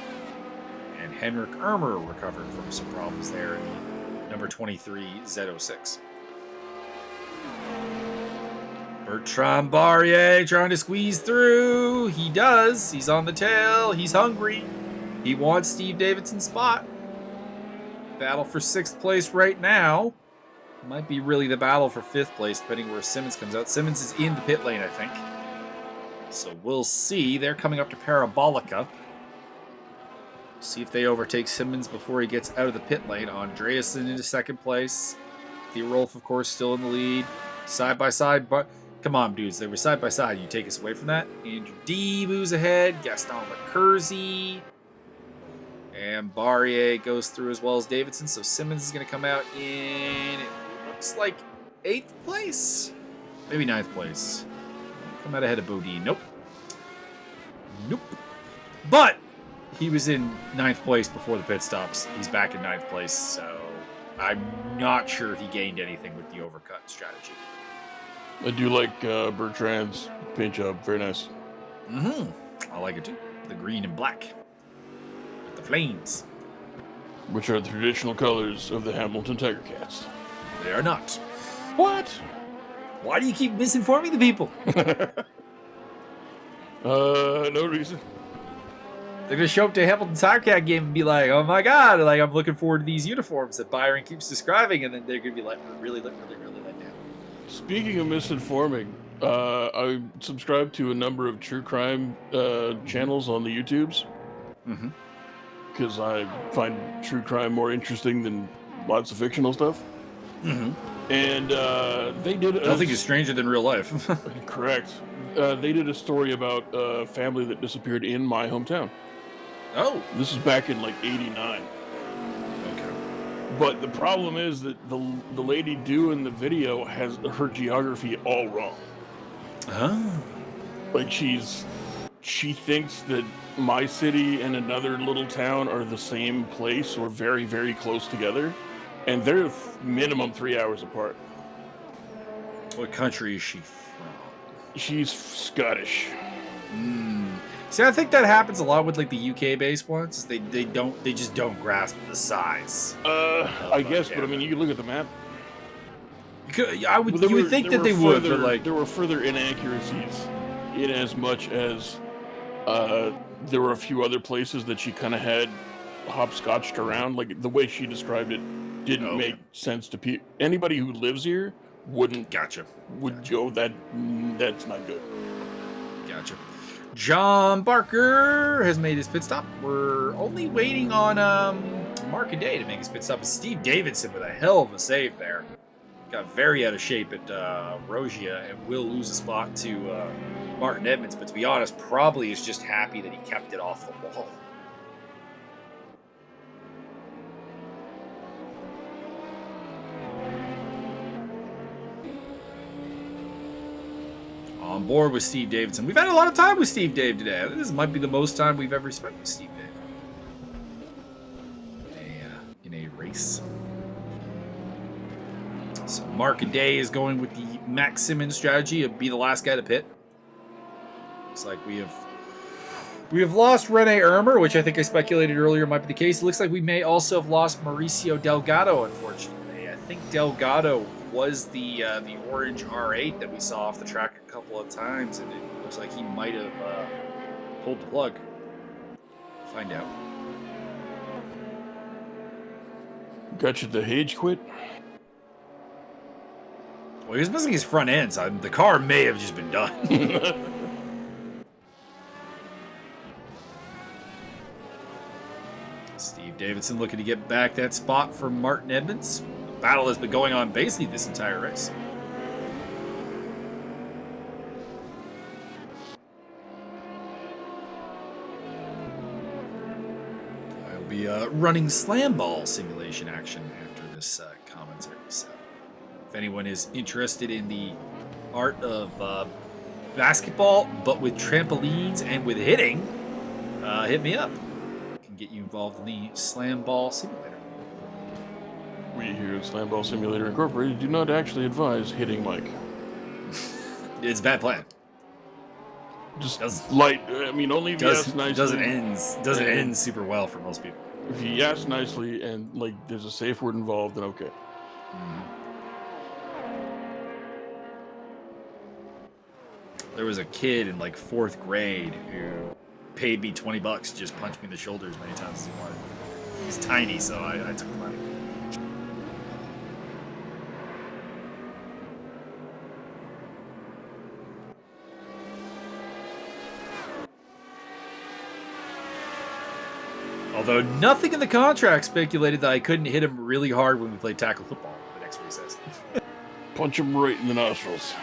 And Henrik Ermer recovered from some problems there in the number 23 Z06. Bertrand Barrier trying to squeeze through. He does. He's on the tail. He's hungry. He wants Steve Davidson's spot. Battle for 6th place right now. Might be really the battle for 5th place, depending where Simmons comes out. Simmons is in the pit lane, I think. So we'll see. They're coming up to Parabolica. See if they overtake Simmons before he gets out of the pit lane. Andreasen into 2nd place. Theorolf, of course, still in the lead. Side by side, but come on, dudes. They were side by side. You take us away from that. Andrew D moves ahead. Gaston Lecurzi. And Barrier goes through as well as Davidson. So Simmons is going to come out in, it looks like 8th place. Maybe 9th place. Come out ahead of Bodine. Nope. Nope. But he was in 9th place before the pit stops. He's back in 9th place. So I'm not sure if he gained anything with the overcut strategy. I do like Bertrand's paint job. Very nice. I like it too. The green and black. With the flames. Which are the traditional colors of the Hamilton Tiger Cats. They are not. What? Why do you keep misinforming the people? No reason. They're going to show up to a Hamilton Tiger Cat game and be like, oh my god, like I'm looking forward to these uniforms that Byron keeps describing, and then they're going to be like, really let down. Speaking of misinforming, I subscribe to a number of true crime channels on the YouTubes. Because I find true crime more interesting than lots of fictional stuff. And they did... Nothing is stranger than real life. Correct. They did a story about a family that disappeared in my hometown. Oh. This is back in like 89. Okay. But the problem is that the lady doing the video has her geography all wrong. Oh. Like she thinks that my city and another little town are the same place or very, very close together. And they're minimum 3 hours apart. What country is she from? She's Scottish. See, I think that happens a lot with like the UK-based ones. They just don't grasp the size. I guess, but I mean, you can look at the map. You would think that they would, but like there were further inaccuracies, in as much as there were a few other places that she kind of had hopscotched around. Like the way she described it didn't make sense to people. Anybody who lives here wouldn't. Would go that's not good. Gotcha. John Barker has made his pit stop. We're only waiting on Mark Day to make his pit stop. Steve Davidson with a hell of a save there. Got very out of shape at Rogia and will lose a spot to Martin Edmonds. But to be honest, probably is just happy that he kept it off the wall. On board with Steve Davidson. We've had a lot of time with Steve Dave today. This might be the most time we've ever spent with Steve Dave in a race. So Mark Day is going with the Max Simmons strategy of be the last guy to pit. Looks like we have lost Rene Ermer, which I think I speculated earlier might be the case. It looks like we may also have lost Mauricio Delgado, unfortunately. I think Delgado was the orange R8 that we saw off the track a couple of times, and it looks like he might have pulled the plug. Find out. Got you the Hage quit? Well, he was missing his front end, so the car may have just been done. Steve Davidson looking to get back that spot for Martin Edmonds. The battle has been going on basically this entire race. I'll be running slam ball simulation action after this commentary. So if anyone is interested in the art of basketball, but with trampolines and with hitting, hit me up. Can get you involved in the slam ball simulator. We here at Slam Ball Simulator Incorporated do not actually advise hitting Mike. It's a bad plan. Just light. I mean, only if you ask nicely. Doesn't end super well for most people. If you ask nicely and like there's a safe word involved, then okay. There was a kid in like 4th grade who paid me $20 to just punch me in the shoulder as many times as he wanted. He was tiny, so I took the money. Although nothing in the contract speculated that I couldn't hit him really hard when we played tackle football the next recess. Punch him right in the nostrils.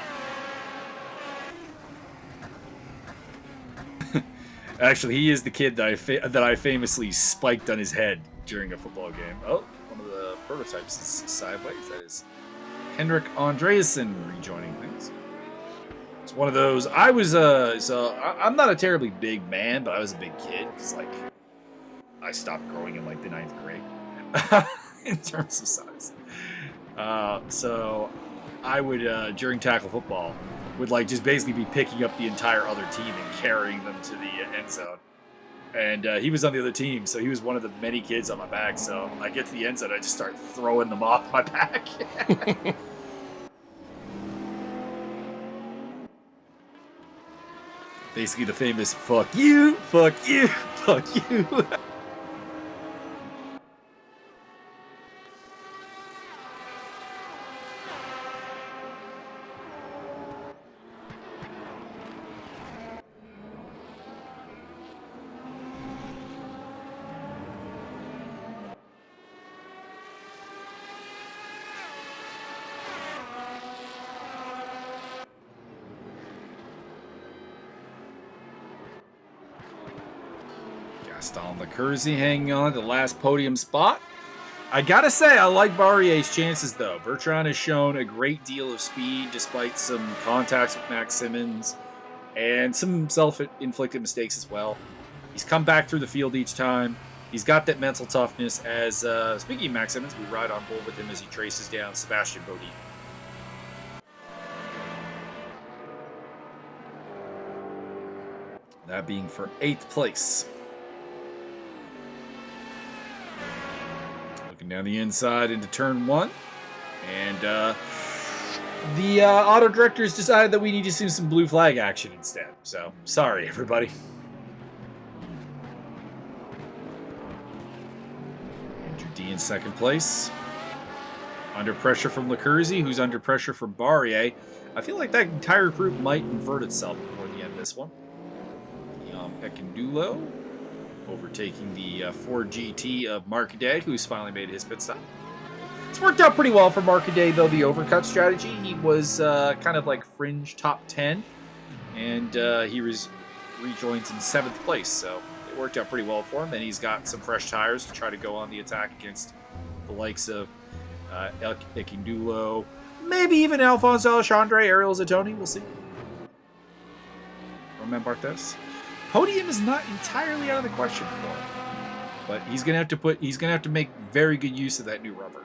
Actually, he is the kid that I famously spiked on his head during a football game. Oh, one of the prototypes is sideways. That is Henrik Andreasen rejoining things. It's one of those. I was I'm not a terribly big man, but I was a big kid because like I stopped growing in like the 9th grade in terms of size. So I would during tackle football would like just basically be picking up the entire other team and carrying them to the end zone. And he was on the other team, so he was one of the many kids on my back. So I get to the end zone, I just start throwing them off my back. Basically the famous fuck you, fuck you, fuck you. Gaston Lecurzi hanging on to the last podium spot. I gotta say, I like Barrier's chances, though. Bertrand has shown a great deal of speed despite some contacts with Max Simmons and some self-inflicted mistakes as well. He's come back through the field each time. He's got that mental toughness. As speaking of Max Simmons, we ride on board with him as he traces down Sebastian Bodie. That being for 8th place. Down the inside into turn 1. And the auto directors decided that we need to see some blue flag action instead. So, sorry, everybody. Andrew D in 2nd place. Under pressure from Lecurzi, who's under pressure from Barrier. I feel like that entire group might invert itself before the end of this one. Ekindulo overtaking the Ford GT of Marcadet, who's finally made his pit stop. It's worked out pretty well for Marcadet, though, the overcut strategy. He was kind of like fringe top 10, and he rejoins in 7th place, so it worked out pretty well for him, and he's got some fresh tires to try to go on the attack against the likes of Ekindulo, maybe even Alfonso Alexandre, Ariel Zatoni, we'll see. Romain Barthes. Podium is not entirely out of the question for him, but he's gonna have to make very good use of that new rubber.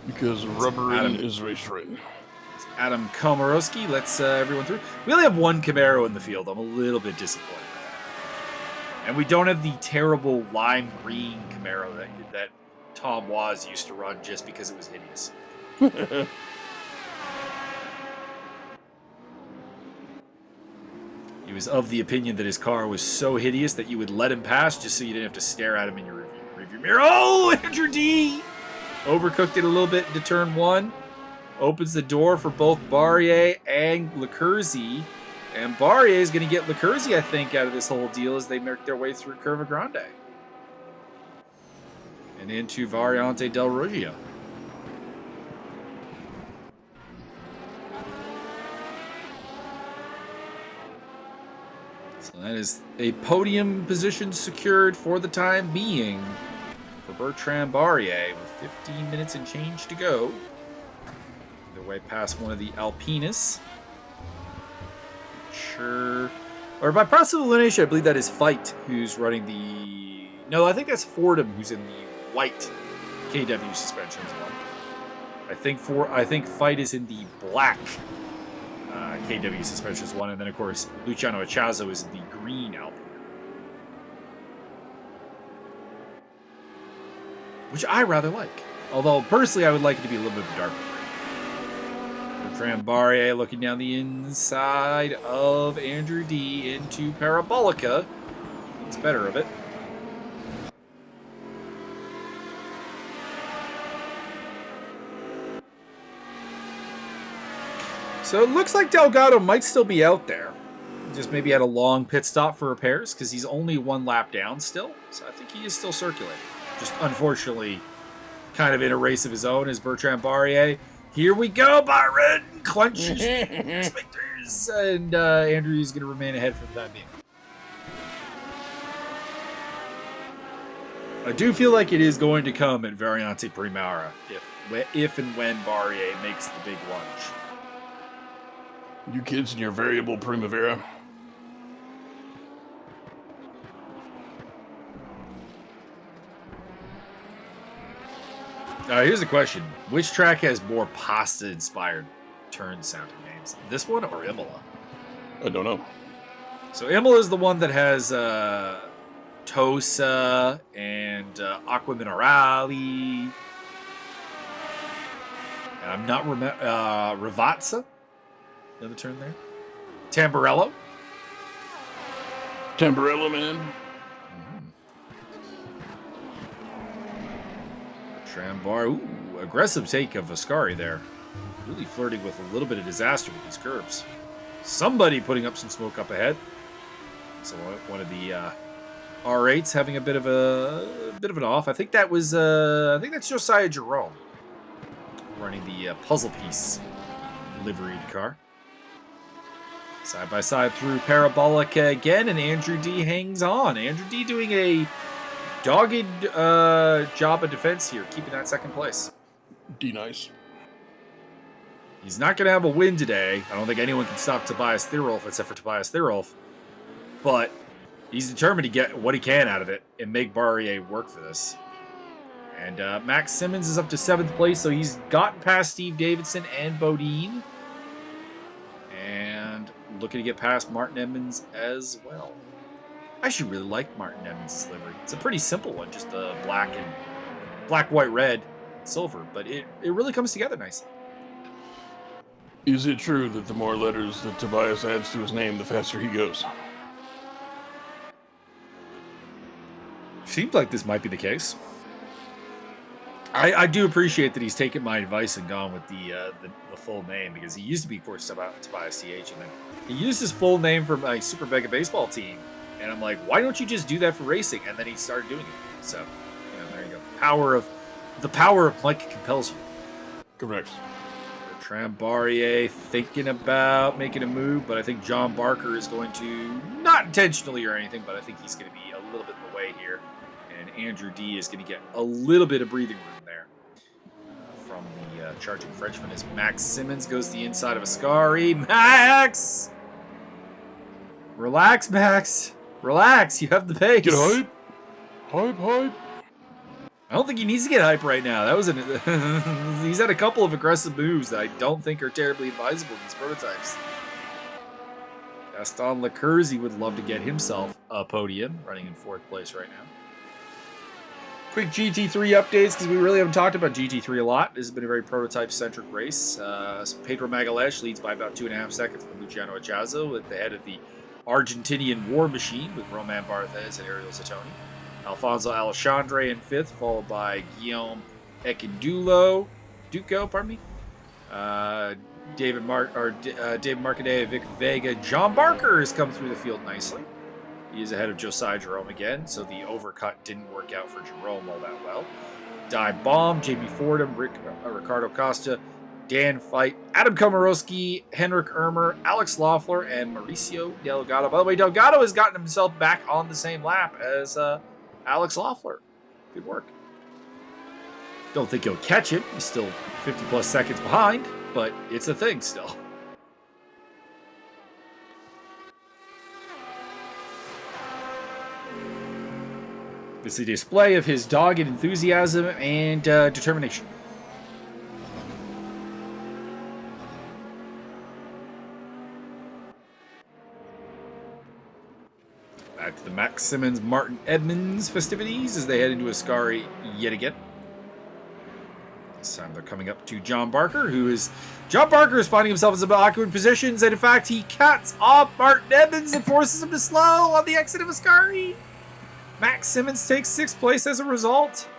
Because rubber is race-ring. Adam Komorowski lets everyone through. We only have one Camaro in the field. I'm a little bit disappointed with that. And we don't have the terrible lime green Camaro that Tom Waz used to run just because it was hideous. He was of the opinion that his car was so hideous that you would let him pass just so you didn't have to stare at him in your review mirror. Oh, Andrew D! Overcooked it a little bit into turn 1. Opens the door for both Barrier and Lecurzi. And Barrier is going to get Lecurzi, I think, out of this whole deal as they make their way through Curva Grande. And into Variante del Roggio. So that is a podium position secured for the time being for Bertrand Barrier with 15 minutes and change to go. Their way past one of the Alpinists. Sure. Or by process of elimination, I believe that is Fight who's running the... No, I think that's Fordham who's in the white KW suspensions one. I think Fight is in the black KW suspensions one, and then of course Luciano Achazo is in the green Alpine. which I rather like. Although, personally, I would like it to be a little bit of a darker gray. Bertrand Barrier looking down the inside of Andrew D into Parabolica. It's better of it. So it looks like Delgado might still be out there. Just maybe had a long pit stop for repairs because he's only one lap down still. So I think he is still circulating. Just unfortunately kind of in a race of his own as Bertrand Barrier. Here we go, Byron! Clenches sphincters. And Andrew is going to remain ahead for the time being. I do feel like it is going to come at Variante Primera if and when Barrier makes the big lunge. You kids in your variable Primavera. Here's a question. Which track has more pasta-inspired turn-sounding names? This one or Imola? I don't know. So Imola is the one that has Tosa and Aqua Minerali. And I'm not Ravazza. Another turn there. Tamburello. Tamburello, man. Trambar. Ooh, aggressive take of Ascari there. Really flirting with a little bit of disaster with these curbs. Somebody putting up some smoke up ahead. So one of the R8s having a bit of an off. I think that was that's Josiah Jerome running the puzzle piece liveried car. Side by side through Parabolica again, and Andrew D hangs on. Andrew D doing a dogged job of defense here, keeping that second place. D nice. He's not going to have a win today. I don't think anyone can stop Tobias Thierolf except for Tobias Thierolf. But he's determined to get what he can out of it and make Barrier work for this. And Max Simmons is up to 7th place, so he's gotten past Steve Davidson and Bodine. And looking to get past Martin Edmonds as well. I actually really like Martin Edmonds' livery. It's a pretty simple one, just a black, white, red, silver, but it really comes together nicely. Is it true that the more letters that Tobias adds to his name, the faster he goes? Seems like this might be the case. I do appreciate that he's taken my advice and gone with the full name, because he used to be, of course, Tobias TH, and then he used his full name for my Super Mega Baseball team. And I'm like, why don't you just do that for racing? And then he started doing it. So, there you go. The power of Mike compels you. Correct. Bertrand Barrier thinking about making a move, but I think John Barker is going to, not intentionally or anything, but I think he's going to be a little bit in the way here. And Andrew D is going to get a little bit of breathing room there from the charging Frenchman as Max Simmons goes to the inside of Ascari. Max! Relax, Max. Relax, you have the pace. Get hype. Hype. I don't think he needs to get hype right now. That was he's had a couple of aggressive moves that I don't think are terribly advisable in these prototypes. Gaston Lecurzi would love to get himself a podium, running in 4th place right now. Quick GT3 updates, because we really haven't talked about GT3 a lot. This has been a very prototype-centric race. Pedro Magalhães leads by about 2.5 seconds from Luciano Achazo at the head of the Argentinian War Machine with Roman Barthez and Ariel Zatoni. Alfonso Alexandre in 5th, followed by Guillaume Duco, David Marcadet, Vic Vega. John Barker has come through the field nicely. He is ahead of Josiah Jerome again, so the overcut didn't work out for Jerome all that well. Die Bomb, Jamie Fordham, Ricardo Costa, Dan Fight, Adam Komorowski, Henrik Ermer, Alex Loeffler, and Mauricio Delgado. By the way, Delgado has gotten himself back on the same lap as Alex Loeffler. Good work. Don't think he'll catch him. He's still 50-plus seconds behind, but it's a thing still. It's a display of his dogged enthusiasm and determination. Back to the Max Simmons, Martin Edmonds festivities as they head into Ascari yet again. time they're coming up to John Barker, John Barker is finding himself in some awkward positions, and in fact, he cuts off Martin Evans and forces him to slow on the exit of Ascari. Max Simmons takes 6th place as a result.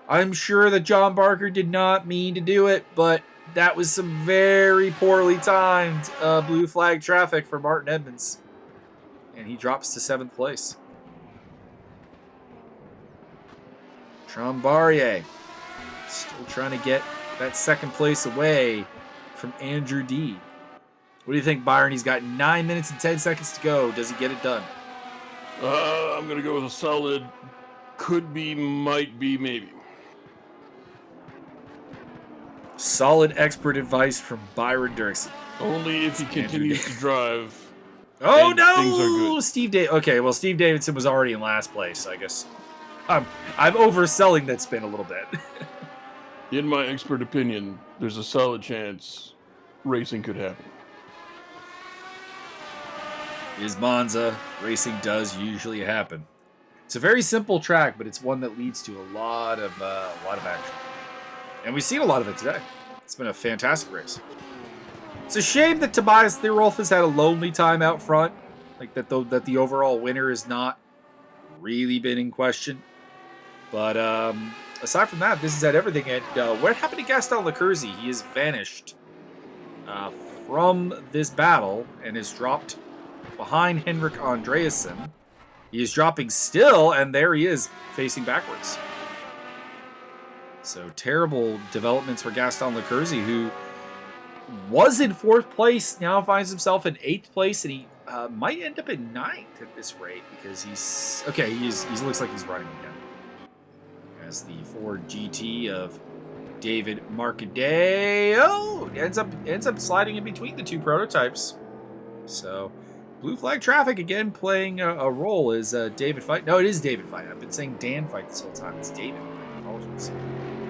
I'm sure that John Barker did not mean to do it, but that was some very poorly timed blue flag traffic for Martin Evans. And he drops to 7th place. Trombardier still trying to get that 2nd place away from Andrew D. What do you think, Byron? He's got 9 minutes and 10 seconds to go. Does he get it done? I'm going to go with a solid could be, might be, maybe. Solid expert advice from Byron Derksen. Only if he continues to drive. Oh, and things are no! good. Steve Okay, well, Steve Davidson was already in last place, I guess. I'm overselling that spin a little bit. In my expert opinion, there's a solid chance racing could happen. Is Monza. Racing does usually happen. It's a very simple track, but it's one that leads to a lot of action. And we've seen a lot of it today. It's been a fantastic race. It's a shame that Tobias Thierolf has had a lonely time out front. Like that the overall winner has not really been in question. But aside from that, this has had everything. And what happened to Gaston Lecurzi? He has vanished from this battle and is dropped behind Henrik Andreasen. He is dropping still, and there he is, facing backwards. So terrible developments for Gaston Lecurzi, who was in 4th place, now finds himself in 8th place, and he might end up in 9th at this rate because he looks like he's running again. As the Ford GT of David Marcadeo ends up sliding in between the 2 prototypes. So blue flag traffic again playing a role. Is David Fight? No, it is David Fight. I've been saying Dan Fight this whole time. It's David. Apologies.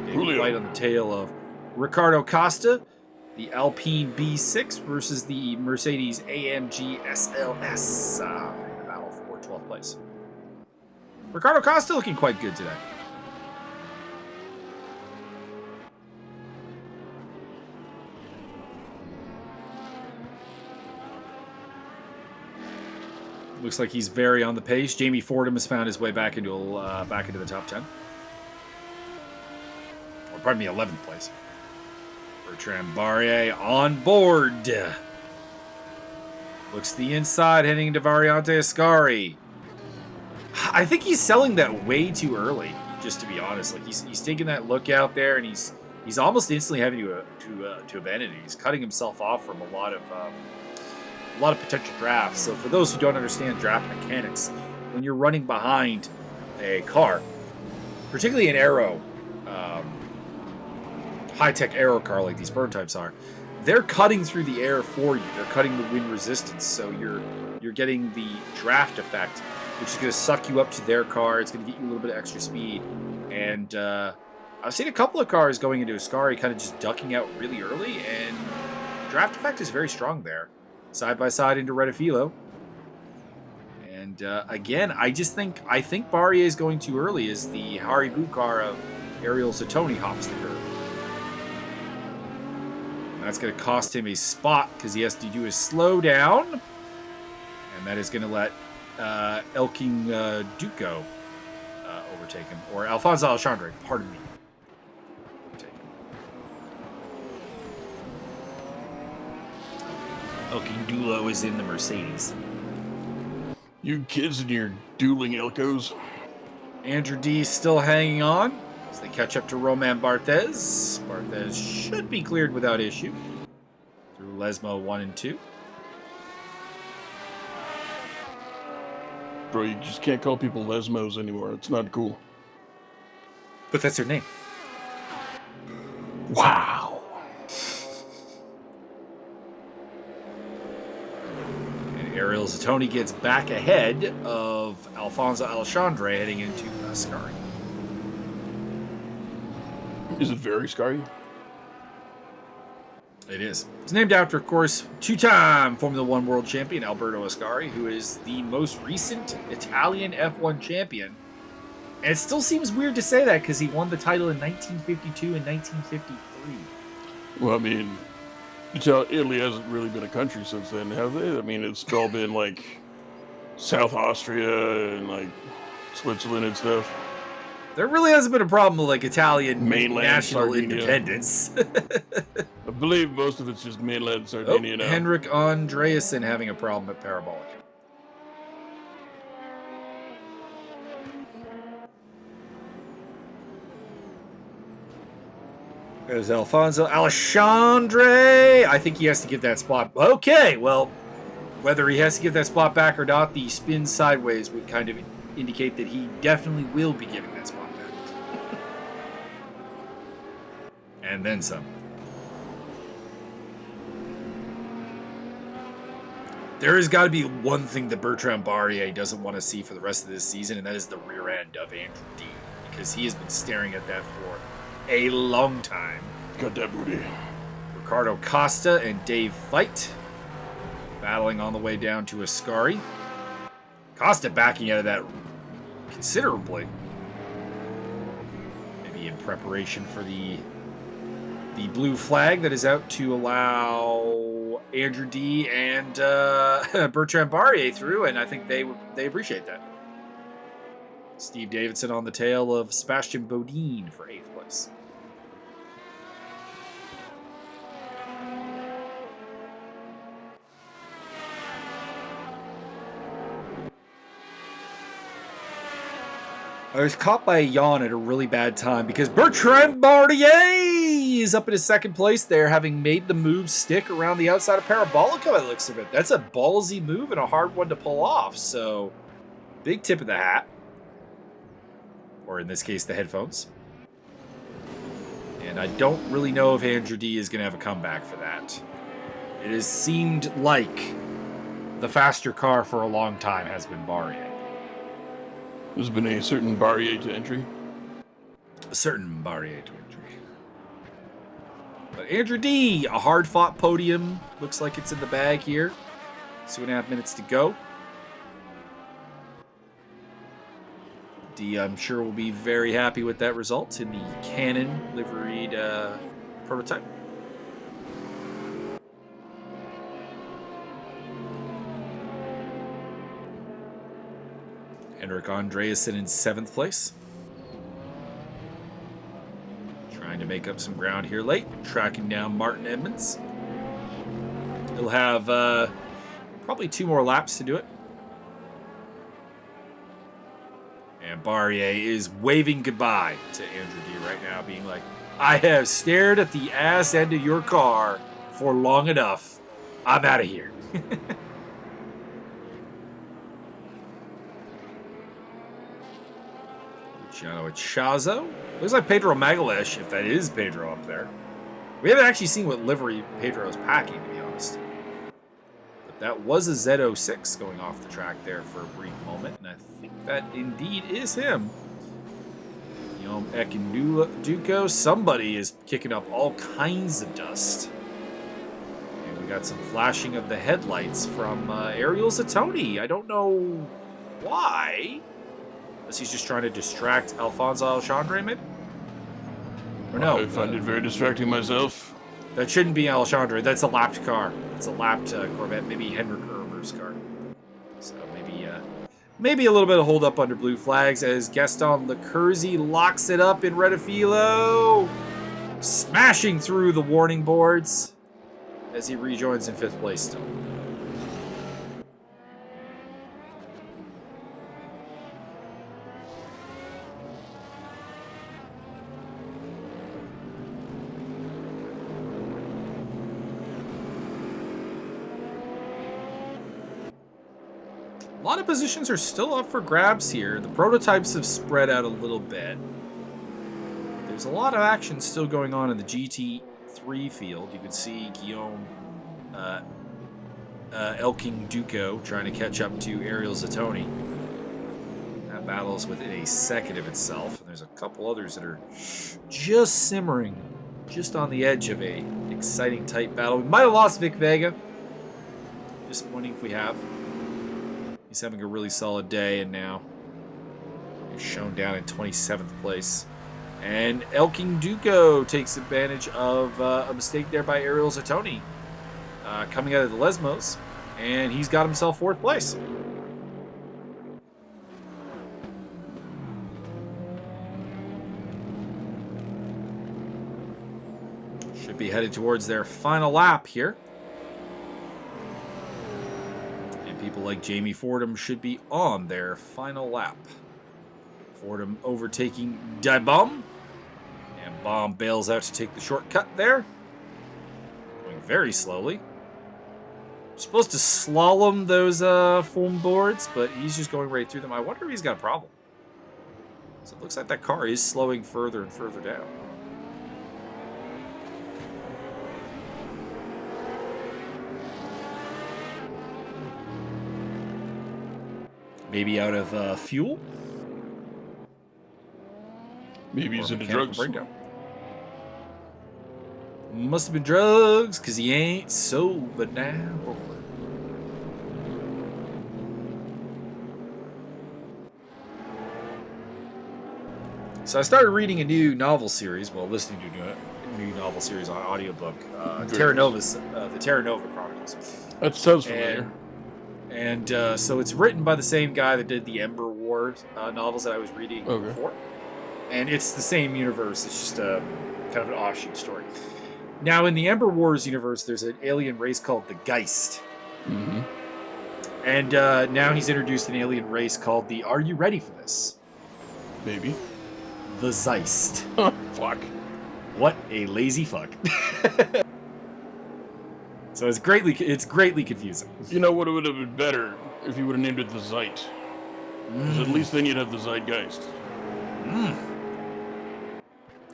David Fight on the tail of Ricardo Costa, the Alpine B6 versus the Mercedes AMG SLS in the battle for 12th place. Ricardo Costa looking quite good today. Looks like he's very on the pace. Jamie Fordham has found his way back into the top 10. Or pardon me, 11th place. Bertrand Barrier on board. Looks to the inside, heading into Variante Ascari. I think he's selling that way too early, just to be honest. Like he's taking that look out there, and he's almost instantly having to abandon it. He's cutting himself off from a lot of potential drafts. So for those who don't understand draft mechanics, when you're running behind a car, particularly an aero, high-tech aero car like these prototypes are, they're cutting through the air for you. They're cutting the wind resistance, so you're getting the draft effect, which is going to suck you up to their car. It's going to get you a little bit of extra speed. And I've seen a couple of cars going into Ascari kind of just ducking out really early, and the draft effect is very strong there. Side by side into Redifilo. And again, I think Barrier is going too early as the Haribo car of Ariel Zatoni hops the curve. And that's going to cost him a spot because he has to do his slow down. And that is going to let Elking Duco overtake him. Or Alfonso Alexandre, pardon me. Elking Dulo is in the Mercedes. You kids and your dueling Elcos. Andrew D still hanging on as they catch up to Roman Barthez. Barthez should be cleared without issue through Lesmo 1 and 2. Bro, you just can't call people Lesmos anymore. It's not cool. But that's their name. Wow. Ariel Zatoni gets back ahead of Alfonso Alexandre heading into Ascari. Is it very scary? It is. It's named after, of course, two-time Formula One world champion Alberto Ascari, who is the most recent Italian F1 champion And it still seems weird to say that because he won the title in 1952 and 1953. Well, I mean, Italy hasn't really been a country since then, have they? I mean, it's all been like South Austria and like Switzerland and stuff. There really hasn't been a problem with like Italian Mainland national Sardinia. independence. I believe most of it's just mainland Sardinia now. Henrik Andreasen having a problem at Parabolic. There's Alfonso Alexandre. I think he has to give that spot. Okay, well, whether he has to give that spot back or not, the spin sideways would kind of indicate that he definitely will be giving that spot back. And then some. There has got to be one thing that Bertrand Barrier doesn't want to see for the rest of this season, and that is the rear end of Andrew D. Because he has been staring at that for a long time. Got that booty. Ricardo Costa and Dave Fight battling on the way down to Ascari. Costa backing out of that considerably. Maybe in preparation for the blue flag that is out to allow Andrew D and Bertrand Barrier through, and I think they appreciate that. Steve Davidson on the tail of Sebastian Bodine for 8th place. I was caught by a yawn at a really bad time because Bertrand Barrier is up in his 2nd place there, having made the move stick around the outside of Parabolica by the looks of it. That's a ballsy move and a hard one to pull off, so big tip of the hat. Or in this case, the headphones. And I don't really know if Andrew D is going to have a comeback for that. It has seemed like the faster car for a long time has been Barrier. There's been a certain Barrier to entry. A certain Barrier to entry. But Andrew D, a hard-fought podium. Looks like it's in the bag here. 2.5 minutes to go. D, I'm sure, will be very happy with that result in the Canon liveried prototype. Henrik Andreasen in 7th place. Trying to make up some ground here late. Tracking down Martin Edmonds. He'll have probably 2 more laps to do it. And Barrier is waving goodbye to Andrew D right now, being like, I have stared at the ass end of your car for long enough. I'm out of here. Luciano Chazo. Looks like Pedro Magalesh, if that is Pedro up there. We haven't actually seen what livery Pedro is packing, to be honest. But that was a Z06 going off the track there for a brief moment, and I think that indeed is him. Guillaume Ekinduko. Somebody is kicking up all kinds of dust. And we got some flashing of the headlights from Ariel Zatoni. I don't know why. Unless he's just trying to distract Alfonso Alexandre, maybe? Or no? I find it very distracting myself. That shouldn't be Alexandre. That's a lapped car. It's a lapped Corvette. Maybe Henrik Erber's car. So maybe a little bit of hold up under blue flags as Gaston Lecurzi locks it up in Redifilo. Smashing through the warning boards as he rejoins in 5th place still. A lot of positions are still up for grabs here. The prototypes have spread out a little bit. There's a lot of action still going on in the GT3 field. You can see Guillaume Elking Duco trying to catch up to Ariel Zatoni. That battle is within a second of itself. And there's a couple others that are just simmering, just on the edge of a exciting, tight battle. We might have lost Vic Vega. Disappointing if we have. He's having a really solid day, and now shown down in 27th place. And Elking Duco takes advantage of a mistake there by Ariel Zatoni coming out of the Lesmos, and he's got himself 4th place. Should be headed towards their final lap here. And people like Jamie Fordham should be on their final lap. Fordham overtaking Dybom. And Baum bails out to take the shortcut there. Going very slowly. Supposed to slalom those foam boards, but he's just going right through them. I wonder if he's got a problem. So it looks like that car is slowing further and further down. Maybe out of fuel? Maybe he's into drugs. Breakdown. Must have been drugs, because he ain't sober now. So I started reading a new novel series, listening to a new novel series on audiobook, the Terra Nova Chronicles. That sounds familiar. And so it's written by the same guy that did the Ember War novels that I was reading before. And it's the same universe. It's just a kind of an offshoot story. Now, in the Ember Wars universe, there's an alien race called the Geist. Mm-hmm. And now he's introduced an alien race called the, are you ready for this? Maybe. The Zeist. Fuck. What a lazy fuck. So it's greatly confusing. You know what, it would have been better if you would have named it the Zeit. Because at least then you'd have the Zeitgeist.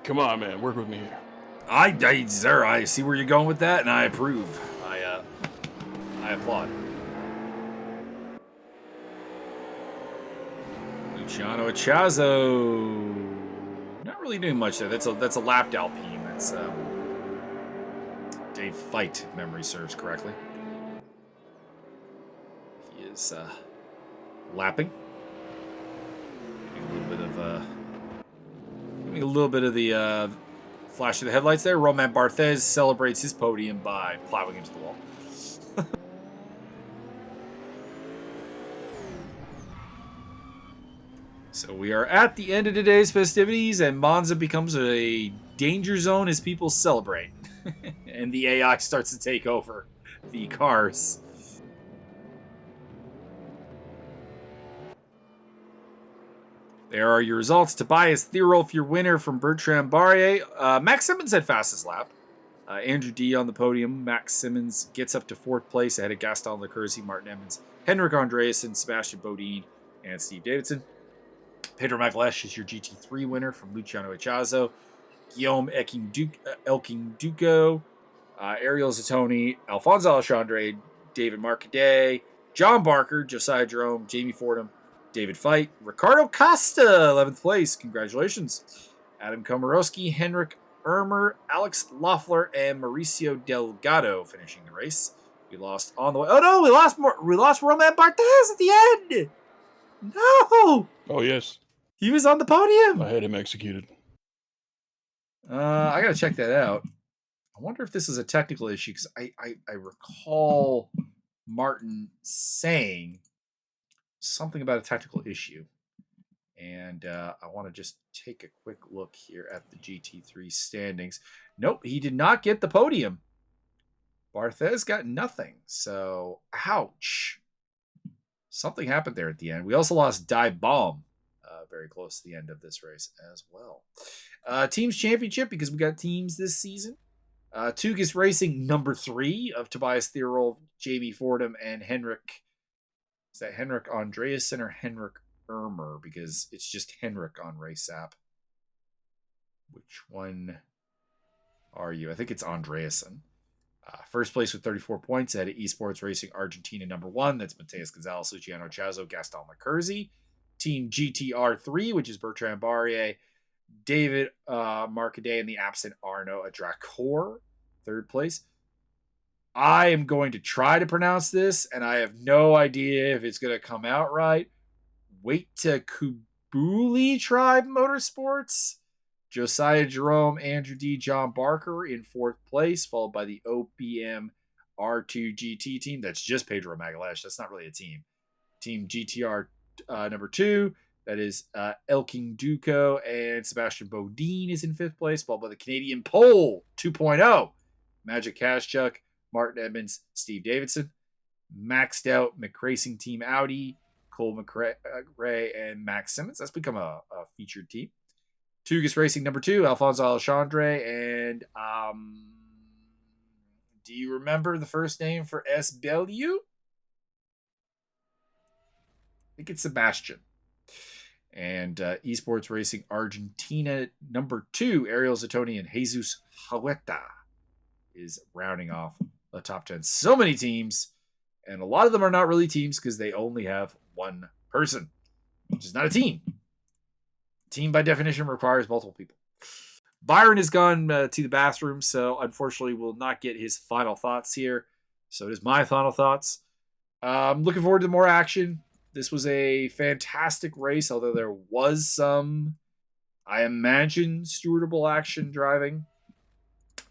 Come on, man. Work with me here. Sir, I see where you're going with that, and I approve. I applaud. Luciano Echazo. Not really doing much there. That's a lapped Alpine. That's Dave Fight, if memory serves correctly. He is lapping. Giving a little bit of the flash of the headlights there. Roman Barthez celebrates his podium by plowing into the wall. So we are at the end of today's festivities, and Monza becomes a danger zone as people celebrate. And the AI starts to take over the cars. There are your results. Tobias Thierolf, your winner from Bertrand Barrier. Max Simmons had fastest lap. Andrew D on the podium. Max Simmons gets up to 4th place ahead of Gaston Lecursi, Martin Emmons, Henrik Andreasen, Sebastian Bodine, and Steve Davidson. Pedro Maglesh is your GT3 winner from Luciano Echazo. Guillaume Elking Duco, Ariel Zatoni, Alfonso Alexandre, David Marcaday, John Barker, Josiah Jerome, Jamie Fordham, David Fight, Ricardo Costa, 11th place. Congratulations. Adam Komorowski, Henrik Ermer, Alex Loeffler, and Mauricio Delgado finishing the race. We lost on the way. Oh no, we lost Roman Barthez at the end. No. Oh yes. He was on the podium. I had him executed. I gotta check that out. I wonder if this is a technical issue, because I recall Martin saying something about a technical issue. And I want to just take a quick look here at the GT3 standings. Nope, he did not get the podium. Barthez got nothing. So, ouch. Something happened there at the end. We also lost Dybom very close to the end of this race as well. Teams Championship, because we got teams this season. TUGAS Racing number 3 of Tobias Thierol, Jamie Fordham, and Henrik. Is that Henrik Andreasen or Henrik Ermer? Because it's just Henrik on Race App. Which one are you? I think it's Andreasen. First place with 34 points ahead of eSports Racing Argentina number 1. That's Mateus Gonzalez, Luciano Chazo, Gaston Lecursi. Team GTR3, which is Bertrand Barrier, David Marcaday, and the absent Arno Adracor, 3rd place. I am going to try to pronounce this, and I have no idea if it's going to come out right. Wait to Booley Tribe Motorsports. Josiah Jerome, Andrew D. John Barker in 4th place, followed by the OPM R2 GT team. That's just Pedro Magalhaes. That's not really a team. Team GTR number 2. That is Elking Duco and Sebastian Bodine is in 5th place, followed by the Canadian Pole 2.0. Magic Kashchuk, Martin Edmonds, Steve Davidson. Maxed Out McRacing Team Audi, Cole McRae, and Max Simmons. That's become a featured team. Tugas Racing number 2, Alfonso Alexandre, and do you remember the first name for SBLU? I think it's Sebastian. And Esports Racing Argentina number 2, Ariel Zatoni and Jesus Hueta is rounding off the top 10. So many teams, and a lot of them are not really teams because they only have one person, which is not a team. Team by definition requires multiple people. Byron has gone to the bathroom, so unfortunately will not get his final thoughts here. So it is my final thoughts. I'm looking forward to more action. This was a fantastic race, although there was some, I imagine, stewardable action driving.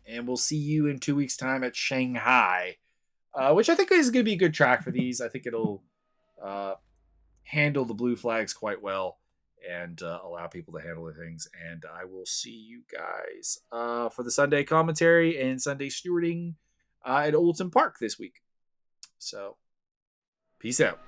And we'll see you in 2 weeks' time at Shanghai, which I think is going to be a good track for these. I think it'll handle the blue flags quite well and allow people to handle the things. And I will see you guys for the Sunday commentary and Sunday stewarding at Oldham Park this week. So, peace out.